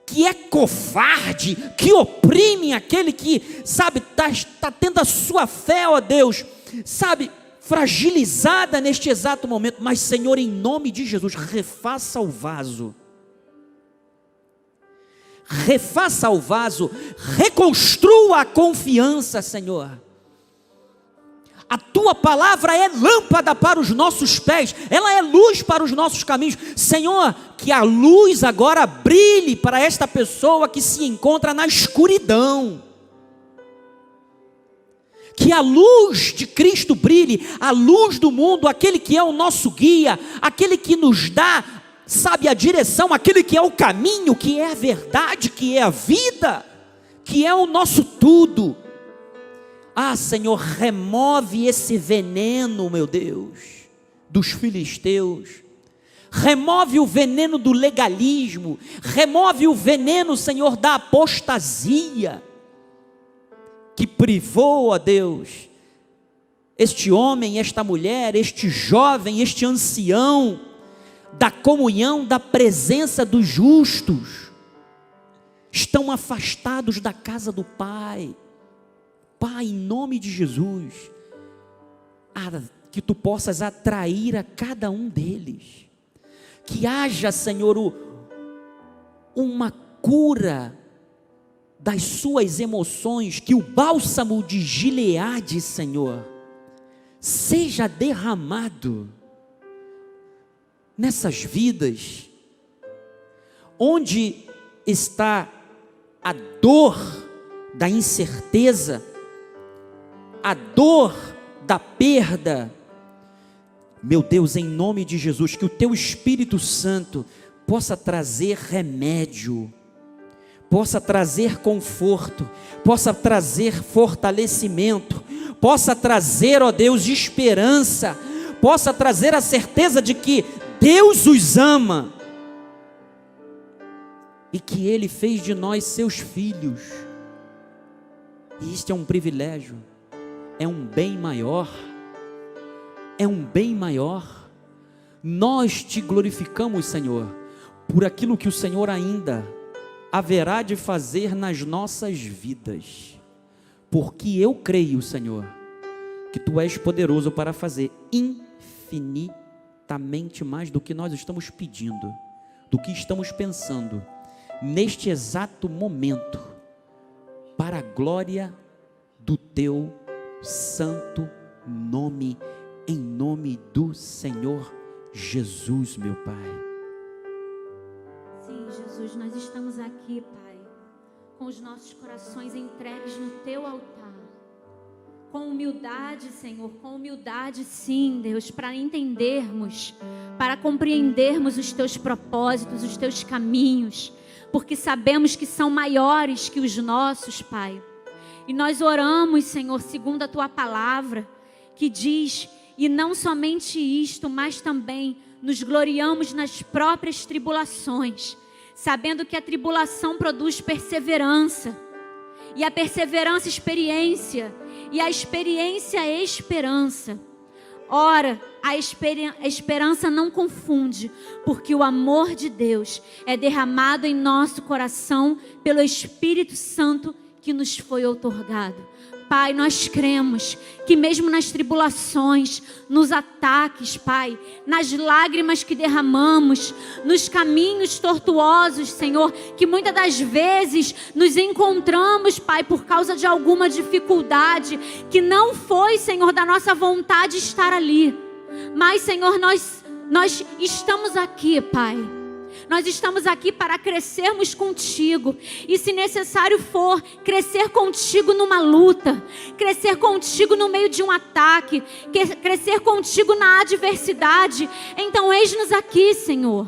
que é covarde, que oprime aquele que, sabe, está tendo a sua fé, ó Deus, sabe, fragilizada neste exato momento. Mas, Senhor, em nome de Jesus, refaça o vaso, reconstrua a confiança, Senhor. A tua palavra é lâmpada para os nossos pés, ela é luz para os nossos caminhos. Senhor, que a luz agora brilhe para esta pessoa que se encontra na escuridão. Que a luz de Cristo brilhe, a luz do mundo, aquele que é o nosso guia, aquele que nos dá, sabe, a direção, aquele que é o caminho, que é a verdade, que é a vida, que é o nosso tudo. Ah, Senhor, remove esse veneno, meu Deus, dos filisteus. Remove o veneno do legalismo. Remove o veneno, Senhor, da apostasia, que privou, ó Deus, este homem, esta mulher, este jovem, este ancião, da comunhão, da presença dos justos. Estão afastados da casa do Pai. Pai, em nome de Jesus, que tu possas atrair a cada um deles, que haja, Senhor, uma cura das suas emoções, que o bálsamo de Gileade, Senhor, seja derramado nessas vidas, onde está a dor da incerteza, a dor da perda. Meu Deus, em nome de Jesus, que o Teu Espírito Santo possa trazer remédio, possa trazer conforto, possa trazer fortalecimento, possa trazer, ó Deus, esperança, possa trazer a certeza de que Deus os ama e que Ele fez de nós seus filhos. E isto é um privilégio, é um bem maior, é um bem maior. Nós te glorificamos, Senhor, por aquilo que o Senhor ainda haverá de fazer nas nossas vidas, porque eu creio, Senhor, que Tu és poderoso para fazer infinitamente mais do que nós estamos pedindo, do que estamos pensando, neste exato momento, para a glória do Teu santo nome, em nome do Senhor Jesus, meu Pai. Sim, Jesus, nós estamos aqui, Pai, com os nossos corações entregues no Teu altar, com humildade, Senhor, com humildade, sim, Deus, para entendermos, para compreendermos os Teus propósitos, os Teus caminhos, porque sabemos que são maiores que os nossos, Pai. E nós oramos, Senhor, segundo a Tua palavra, que diz, e não somente isto, mas também nos gloriamos nas próprias tribulações, sabendo que a tribulação produz perseverança, e a perseverança experiência, e a experiência esperança. Ora, a esperança não confunde, porque o amor de Deus é derramado em nosso coração pelo Espírito Santo que nos foi outorgado. Pai, nós cremos que mesmo nas tribulações, nos ataques, Pai, nas lágrimas que derramamos, nos caminhos tortuosos, Senhor, que muitas das vezes nos encontramos, Pai, por causa de alguma dificuldade, que não foi, Senhor, da nossa vontade estar ali. Mas, Senhor, nós estamos aqui, Pai. Nós estamos aqui para crescermos contigo, e se necessário for, crescer contigo numa luta, crescer contigo no meio de um ataque, crescer contigo na adversidade. Então eis-nos aqui, Senhor.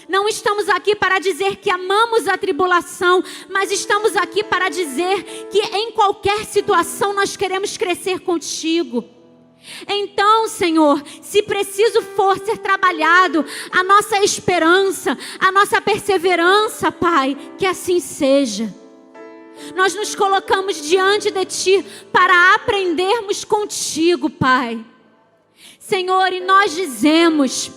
Não estamos aqui para dizer que amamos a tribulação, mas estamos aqui para dizer que em qualquer situação nós queremos crescer contigo. Então, Senhor, se preciso for ser trabalhado a nossa esperança, a nossa perseverança, Pai, que assim seja. Nós nos colocamos diante de Ti para aprendermos contigo, Pai. Senhor, e nós dizemos,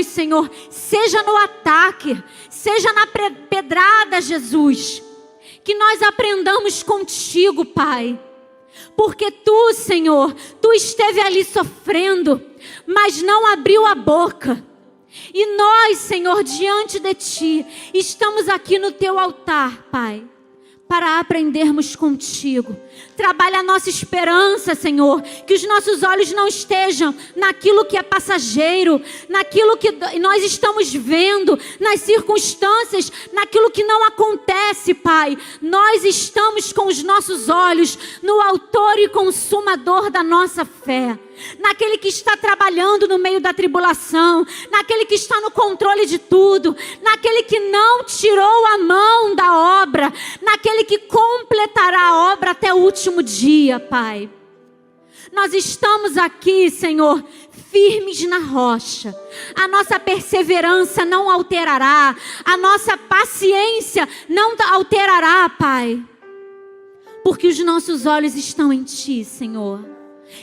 Senhor, seja no ataque, seja na pedrada, Jesus, que nós aprendamos contigo, Pai. Porque Tu, Senhor, Tu esteve ali sofrendo, mas não abriu a boca. E nós, Senhor, diante de Ti, estamos aqui no Teu altar, Pai, para aprendermos contigo. Trabalha a nossa esperança, Senhor, que os nossos olhos não estejam naquilo que é passageiro, naquilo que nós estamos vendo, nas circunstâncias, naquilo que não acontece, Pai. Nós estamos com os nossos olhos no autor e consumador da nossa fé, naquele que está trabalhando no meio da tribulação, naquele que está no controle de tudo, naquele que não tirou a mão da obra, naquele que completará a obra até o último dia, Pai. Nós estamos aqui, Senhor, firmes na rocha. A nossa perseverança não alterará, a nossa paciência não alterará, Pai, porque os nossos olhos estão em Ti, Senhor.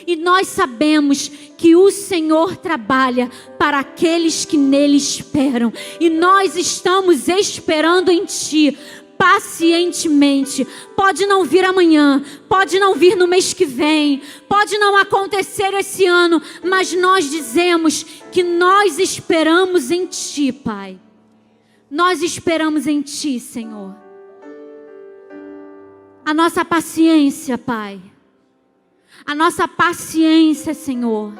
E nós sabemos que o Senhor trabalha para aqueles que nele esperam. E nós estamos esperando em Ti pacientemente. Pode não vir amanhã, pode não vir no mês que vem, pode não acontecer esse ano, mas nós dizemos que nós esperamos em Ti, Pai. Nós esperamos em Ti, Senhor. A nossa paciência, Pai. A nossa paciência, Senhor,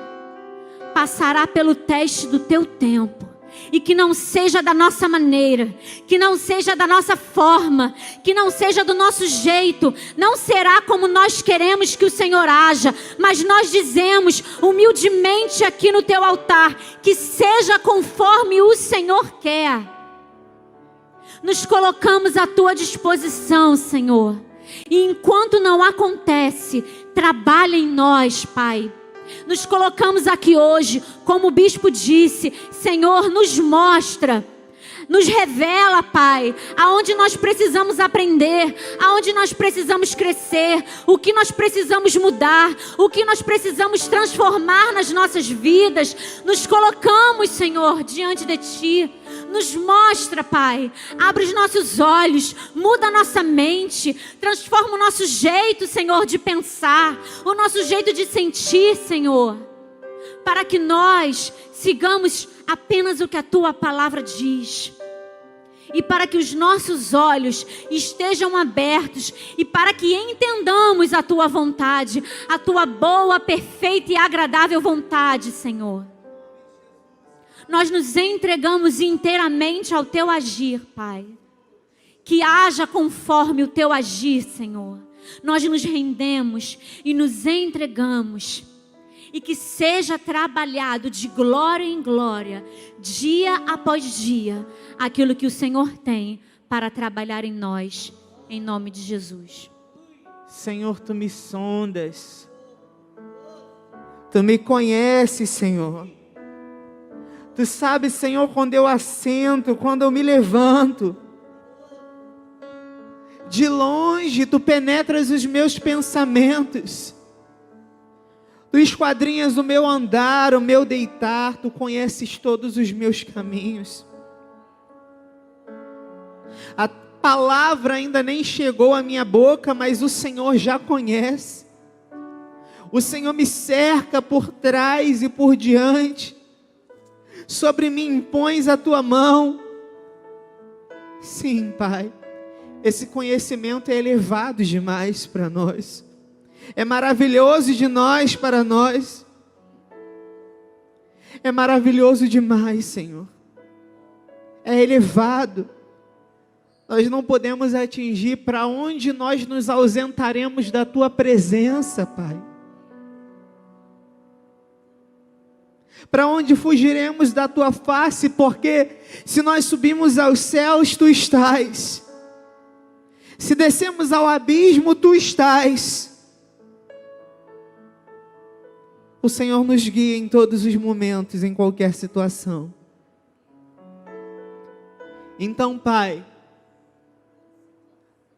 passará pelo teste do Teu tempo. E que não seja da nossa maneira, que não seja da nossa forma, que não seja do nosso jeito, não será como nós queremos que o Senhor haja, mas nós dizemos humildemente aqui no Teu altar, que seja conforme o Senhor quer. Nos colocamos à Tua disposição, Senhor, e enquanto não acontece, trabalha em nós, Pai. Nos colocamos aqui hoje, como o bispo disse, Senhor, nos mostra, nos revela, Pai, aonde nós precisamos aprender, aonde nós precisamos crescer, o que nós precisamos mudar, o que nós precisamos transformar nas nossas vidas. Nos colocamos, Senhor, diante de Ti. Nos mostra, Pai, abre os nossos olhos, muda a nossa mente, transforma o nosso jeito, Senhor, de pensar, o nosso jeito de sentir, Senhor, para que nós sigamos apenas o que a Tua palavra diz. E para que os nossos olhos estejam abertos e para que entendamos a Tua vontade, a Tua boa, perfeita e agradável vontade, Senhor. Nós nos entregamos inteiramente ao Teu agir, Pai. Que haja conforme o Teu agir, Senhor. Nós nos rendemos e nos entregamos. E que seja trabalhado de glória em glória, dia após dia, aquilo que o Senhor tem para trabalhar em nós, em nome de Jesus. Senhor, Tu me sondas. Tu me conheces, Senhor. Tu sabes, Senhor, quando eu assento, quando eu me levanto. De longe, Tu penetras os meus pensamentos. Tu esquadrinhas o meu andar, o meu deitar. Tu conheces todos os meus caminhos. A palavra ainda nem chegou à minha boca, mas o Senhor já conhece. O Senhor me cerca por trás e por diante. Sobre mim impões a Tua mão. Sim, Pai, esse conhecimento é elevado demais para nós. É maravilhoso de nós para nós. É maravilhoso demais, Senhor. É elevado. Nós não podemos atingir para onde nós nos ausentaremos da Tua presença, Pai. Para onde fugiremos da Tua face, porque se nós subimos aos céus, Tu estás. Se descemos ao abismo, Tu estás. O Senhor nos guia em todos os momentos, em qualquer situação. Então, Pai,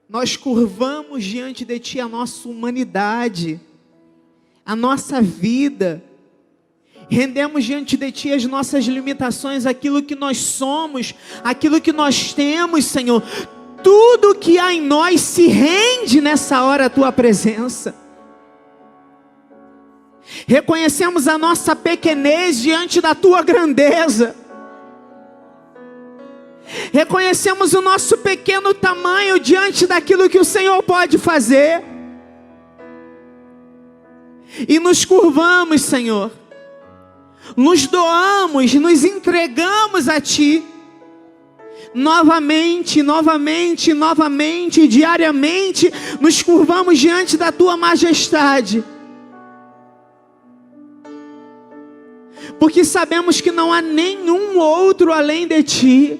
nós curvamos diante de Ti a nossa humanidade, a nossa vida. Rendemos diante de Ti as nossas limitações, aquilo que nós somos, aquilo que nós temos, Senhor. Tudo que há em nós se rende nessa hora à Tua presença. Reconhecemos a nossa pequenez diante da Tua grandeza. Reconhecemos o nosso pequeno tamanho diante daquilo que o Senhor pode fazer. E nos curvamos, Senhor. Nos doamos, nos entregamos a Ti. Novamente, novamente, novamente, diariamente, nos curvamos diante da Tua majestade. Porque sabemos que não há nenhum outro além de Ti.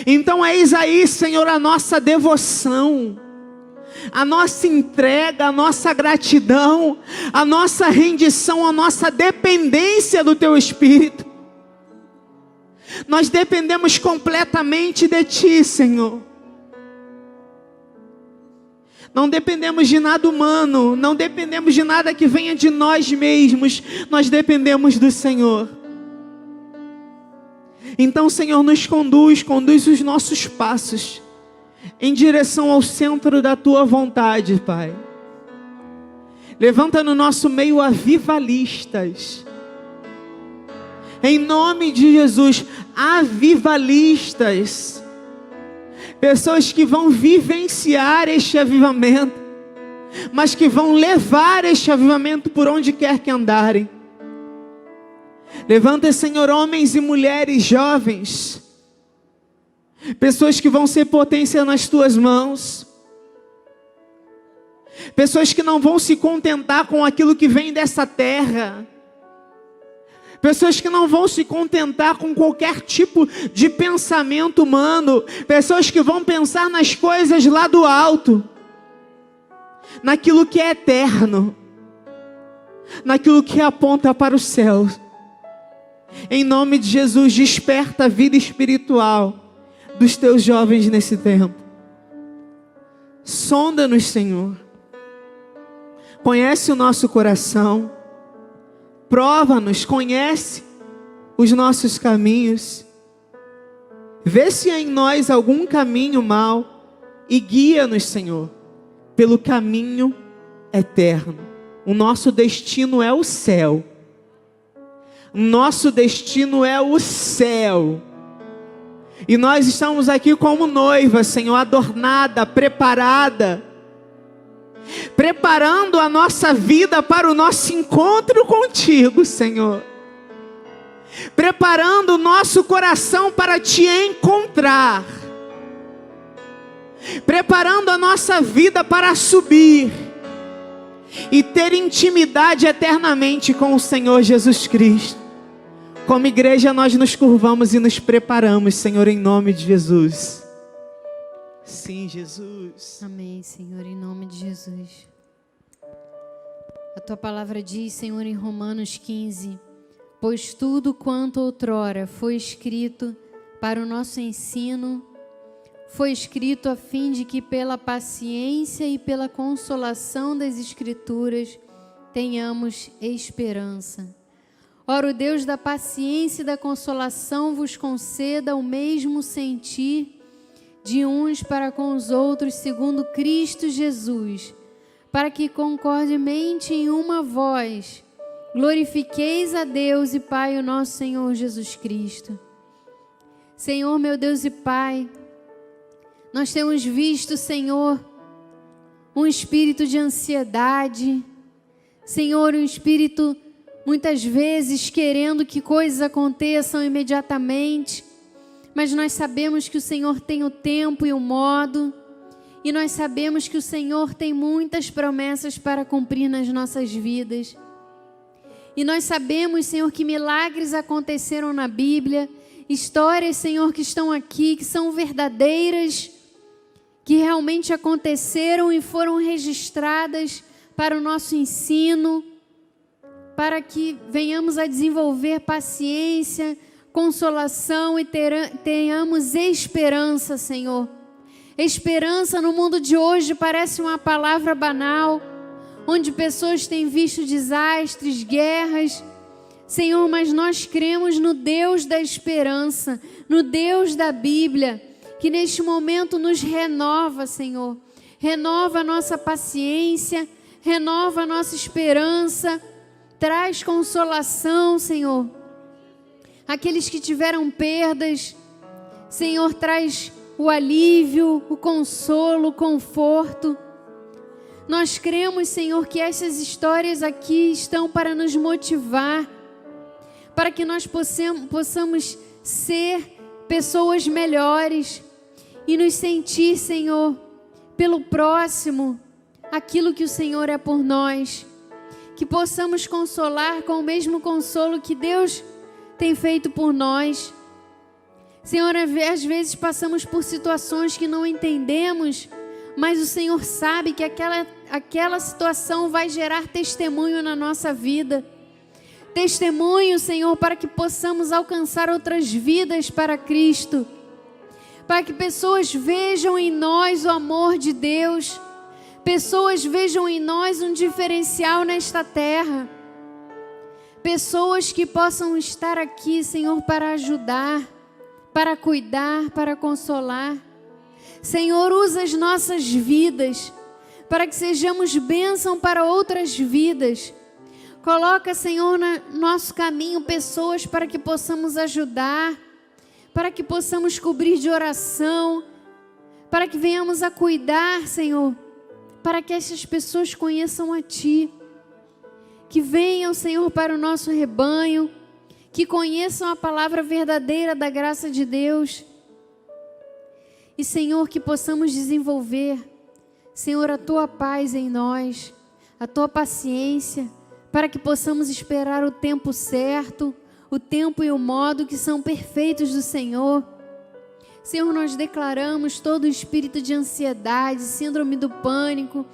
Então eis aí, Senhor, a nossa devoção, a nossa entrega, a nossa gratidão, a nossa rendição, a nossa dependência do Teu Espírito. Nós dependemos completamente de Ti, Senhor. Não dependemos de nada humano, não dependemos de nada que venha de nós mesmos, nós dependemos do Senhor. Então, Senhor, nos conduz os nossos passos em direção ao centro da Tua vontade, Pai. Levanta no nosso meio avivalistas, Em nome de Jesus, avivalistas, pessoas que vão vivenciar este avivamento, mas que vão levar este avivamento por onde quer que andarem. Levanta, Senhor, homens e mulheres jovens, pessoas que vão ser potência nas tuas mãos, pessoas que não vão se contentar com aquilo que vem dessa terra, pessoas que não vão se contentar com qualquer tipo de pensamento humano, pessoas que vão pensar nas coisas lá do alto, naquilo que é eterno, naquilo que aponta para o céu. Em nome de Jesus, desperta a vida espiritual dos teus jovens nesse tempo. Sonda-nos, Senhor. Conhece o nosso coração. Prova-nos, conhece os nossos caminhos. Vê se há em nós algum caminho mau e guia-nos, Senhor, pelo caminho eterno. O nosso destino é o céu. Nosso destino é o céu. E nós estamos aqui como noiva, Senhor, adornada, preparada, preparando a nossa vida para o nosso encontro contigo, Senhor. Preparando o nosso coração para te encontrar. Preparando a nossa vida para subir e ter intimidade eternamente com o Senhor Jesus Cristo. Como igreja, nós nos curvamos e nos preparamos, Senhor, em nome de Jesus. Sim, Jesus. Amém, Senhor, em nome de Jesus. A tua palavra diz, Senhor, em Romanos 15: pois tudo quanto outrora foi escrito para o nosso ensino, foi escrito a fim de que pela paciência e pela consolação das Escrituras tenhamos esperança. Ora, o Deus da paciência e da consolação vos conceda o mesmo sentir de uns para com os outros, segundo Cristo Jesus, para que concordemente em uma voz glorifiqueis a Deus e Pai, o nosso Senhor Jesus Cristo. Senhor, meu Deus e Pai, nós temos visto, Senhor, um espírito de ansiedade, Senhor, um espírito muitas vezes querendo que coisas aconteçam imediatamente, mas nós sabemos que o Senhor tem o tempo e o modo, e nós sabemos que o Senhor tem muitas promessas para cumprir nas nossas vidas. E nós sabemos, Senhor, que milagres aconteceram na Bíblia, histórias, Senhor, que estão aqui, que são verdadeiras, que realmente aconteceram e foram registradas para o nosso ensino, para que venhamos a desenvolver paciência, consolação e tenhamos esperança, Senhor. Esperança no mundo de hoje parece uma palavra banal, onde pessoas têm visto desastres, guerras. Senhor, mas nós cremos no Deus da esperança, no Deus da Bíblia, que neste momento nos renova, Senhor. Renova a nossa paciência, renova a nossa esperança, traz consolação, Senhor. Aqueles que tiveram perdas, Senhor, traz o alívio, o consolo, o conforto. Nós cremos, Senhor, que essas histórias aqui estão para nos motivar, para que nós possamos ser pessoas melhores e nos sentir, Senhor, pelo próximo, aquilo que o Senhor é por nós. Que possamos consolar com o mesmo consolo que Deus tem feito por nós. Senhor, às vezes passamos por situações que não entendemos, mas o Senhor sabe que aquela situação vai gerar testemunho na nossa vida. Testemunho, Senhor, para que possamos alcançar outras vidas para Cristo. Para que pessoas vejam em nós o amor de Deus. Pessoas vejam em nós um diferencial nesta terra. Pessoas que possam estar aqui, Senhor, para ajudar, para cuidar, para consolar. Senhor, usa as nossas vidas para que sejamos bênção para outras vidas. Coloca, Senhor, no nosso caminho pessoas para que possamos ajudar, para que possamos cobrir de oração, para que venhamos a cuidar, Senhor, para que essas pessoas conheçam a Ti. Que venham, Senhor, para o nosso rebanho, que conheçam a palavra verdadeira da graça de Deus. E, Senhor, que possamos desenvolver, Senhor, a Tua paz em nós, a Tua paciência, para que possamos esperar o tempo certo, o tempo e o modo que são perfeitos do Senhor. Senhor, nós declaramos todo o espírito de ansiedade, síndrome do pânico,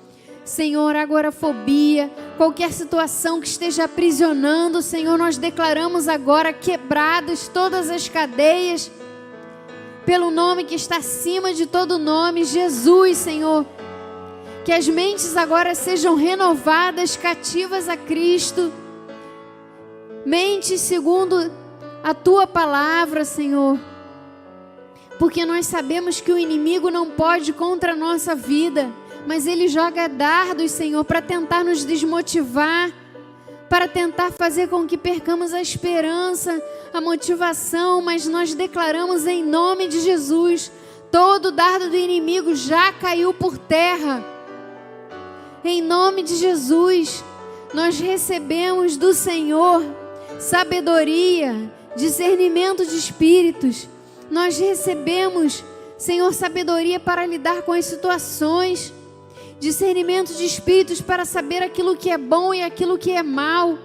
Senhor, agorafobia, qualquer situação que esteja aprisionando, Senhor, nós declaramos agora quebradas todas as cadeias, pelo nome que está acima de todo nome, Jesus, Senhor. Que as mentes agora sejam renovadas, cativas a Cristo. Mentes segundo a Tua palavra, Senhor. Porque nós sabemos que o inimigo não pode contra a nossa vida, mas ele joga dardos, Senhor, para tentar nos desmotivar, para tentar fazer com que percamos a esperança, a motivação, mas nós declaramos em nome de Jesus, todo dardo do inimigo já caiu por terra. Em nome de Jesus, nós recebemos do Senhor sabedoria, discernimento de espíritos. Nós recebemos, Senhor, sabedoria para lidar com as situações, discernimento de espíritos para saber aquilo que é bom e aquilo que é mal.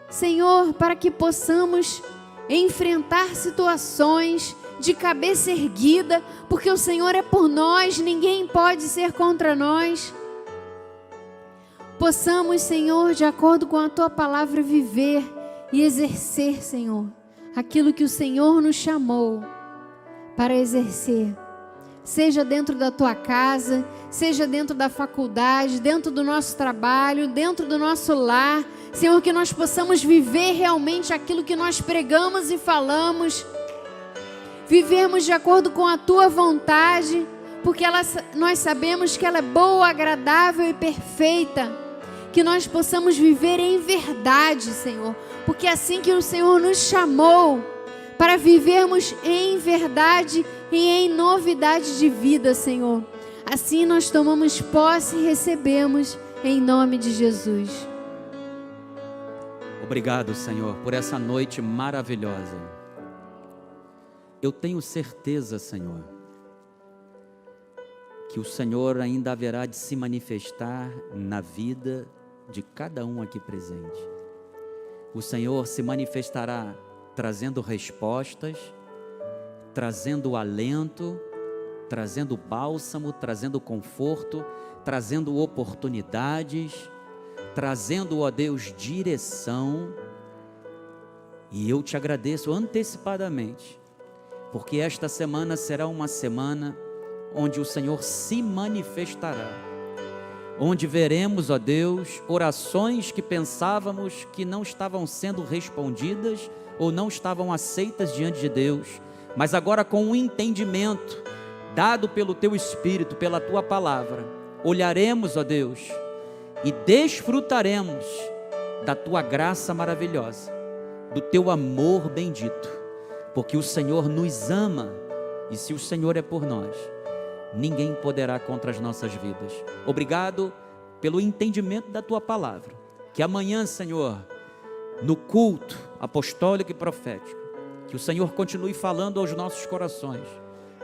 Senhor, para que possamos enfrentar situações de cabeça erguida, porque o Senhor é por nós, ninguém pode ser contra nós. Possamos, Senhor, de acordo com a Tua palavra, viver e exercer, Senhor, aquilo que o Senhor nos chamou para exercer. Seja dentro da Tua casa, seja dentro da faculdade, dentro do nosso trabalho, dentro do nosso lar. Senhor, que nós possamos viver realmente aquilo que nós pregamos e falamos. Vivermos de acordo com a Tua vontade, porque nós sabemos que ela é boa, agradável e perfeita. Que nós possamos viver em verdade, Senhor, porque é assim que o Senhor nos chamou, para vivermos em verdade e em novidade de vida, Senhor. Assim nós tomamos posse e recebemos em nome de Jesus. Obrigado, Senhor, por essa noite maravilhosa. Eu tenho certeza, Senhor, que o Senhor ainda haverá de se manifestar na vida de cada um aqui presente. O Senhor se manifestará trazendo respostas, trazendo alento, trazendo bálsamo, trazendo conforto, trazendo oportunidades, trazendo, ó Deus, direção. E eu te agradeço antecipadamente, porque esta semana será uma semana onde o Senhor se manifestará, onde veremos, ó Deus, orações que pensávamos que não estavam sendo respondidas ou não estavam aceitas diante de Deus, mas agora com um entendimento dado pelo Teu Espírito, pela Tua palavra, olharemos, ó Deus, e desfrutaremos da Tua graça maravilhosa, do Teu amor bendito, porque o Senhor nos ama, e se o Senhor é por nós, ninguém poderá contra as nossas vidas. Obrigado pelo entendimento da Tua palavra, que amanhã, Senhor, no culto apostólico e profético, que o Senhor continue falando aos nossos corações,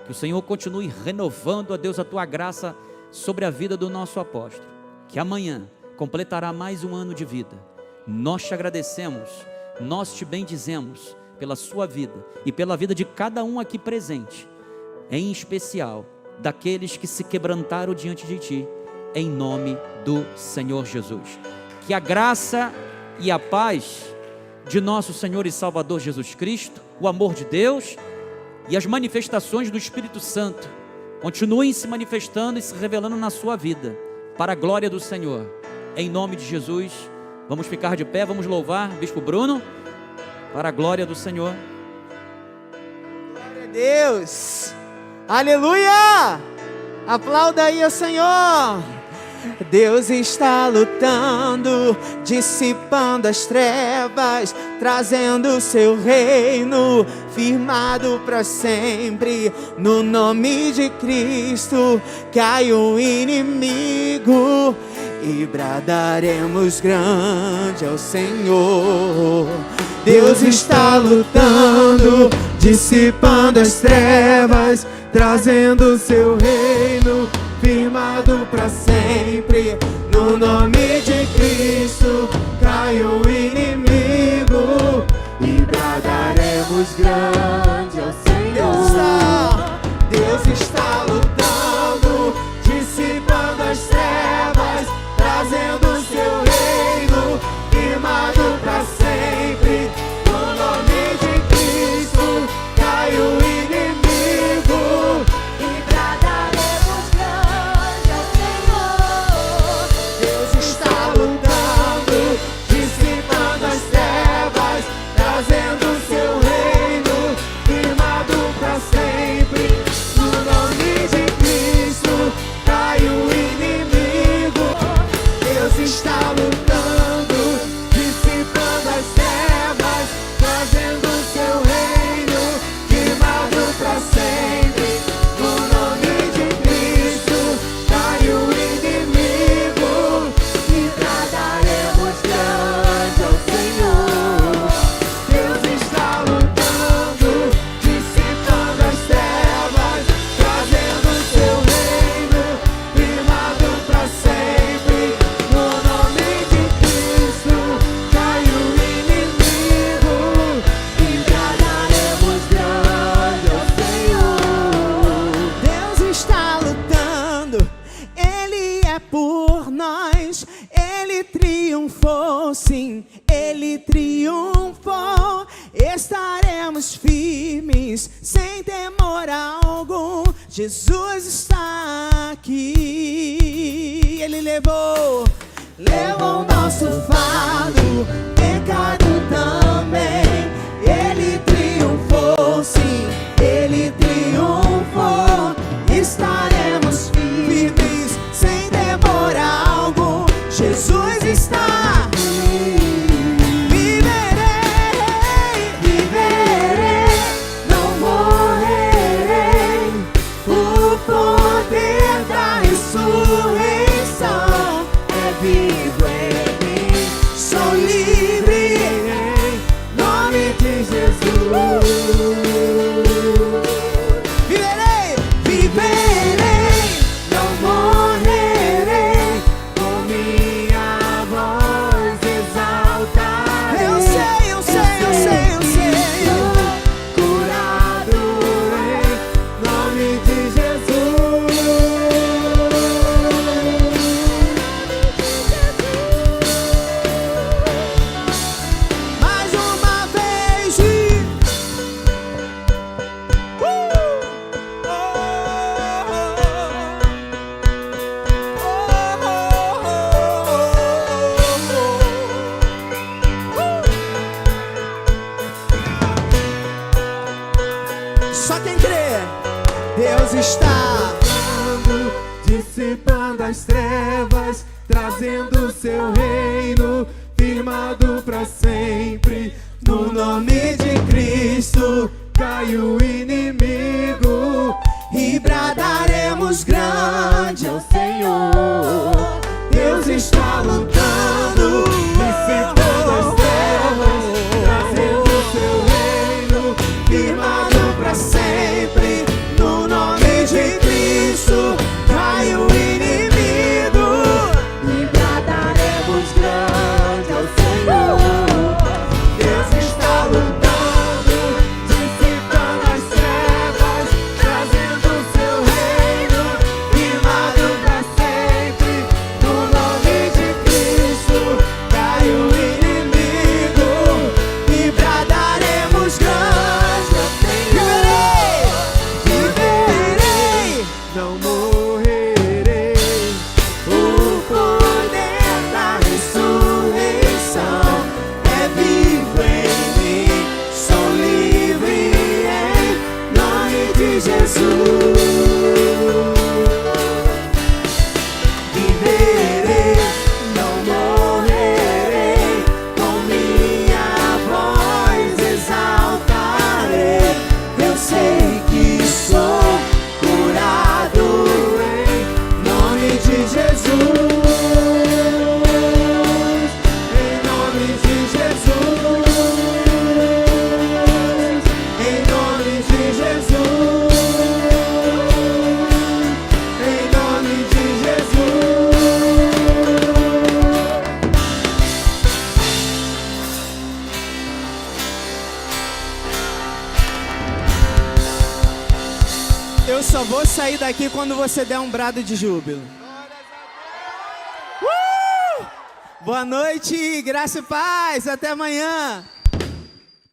que o Senhor continue renovando, ó Deus, a Tua graça sobre a vida do nosso apóstolo, que amanhã completará mais um ano de vida. Nós te agradecemos, nós te bendizemos pela sua vida e pela vida de cada um aqui presente, em especial daqueles que se quebrantaram diante de Ti, em nome do Senhor Jesus. Que a graça e a paz de nosso Senhor e Salvador Jesus Cristo, o amor de Deus e as manifestações do Espírito Santo continuem se manifestando e se revelando na sua vida, para a glória do Senhor. Em nome de Jesus, vamos ficar de pé, vamos louvar Bispo Bruno, para a glória do Senhor. Glória a Deus. Aleluia! Aplauda aí ao Senhor. Deus está lutando, dissipando as trevas, trazendo o seu reino, firmado para sempre. No nome de Cristo, cai o inimigo e bradaremos grande ao Senhor. Deus está lutando, dissipando as trevas, trazendo o seu reino, firmado para sempre. No nome de Cristo, cai o inimigo e bradaremos grande ao Senhor. Deus está lutando, dissipando as trevas, trazendo o seu reino, firmado para sempre. No nome de Cristo, cai o inimigo e bradaremos grande ao Senhor. Deus está lutando, dissipando as trevas, trazendo o seu reino, firmado para sempre. No nome de Cristo, cai o inimigo. Deus está lutando, dissipando as trevas, trazendo o seu reino, firmado para sempre. No nome de Cristo, cai o inimigo e bradaremos grande ao Senhor. Deus está lutando, dissipando as trevas, trazendo o seu reino, firmado para sempre. No nome de Cristo, cai o inimigo e bradaremos grande ao Senhor. Deus está lutando, Ele é por nós, Ele triunfou, sim, Ele triunfou. Estaremos firmes, sem temor algum. Jesus está aqui. Ele levou o nosso fardo, pecado também. Ele triunfou, sim, Ele triunfou. Estaremos firmes, sem temor algum. Jesus está aqui. Viverei, não morrerei. O poder da ressurreição é vivo em mim. Sou livre em nome de Jesus. Viverei, não morrerei. Com minha voz exaltarei. Eu sei. Curado em nome de Jesus. Mais uma vez. Só quem crê. Deus está dissipando as trevas, trazendo o seu reino, firmado para sempre. No nome de Cristo, cai o inimigo e bradaremos grande ao Senhor. Deus está lutando, dissipando as trevas, trazendo o seu reino, firmado para sempre. No nome de Cristo, cai o inimigo e bradaremos grande ao Senhor. Deus está lutando, dissipando as trevas, trazendo o seu reino, firmado para sempre. No nome de Cristo, cai o inimigo. Eu só vou sair daqui quando você der um brado de júbilo. Boa noite, graça e paz. Até amanhã.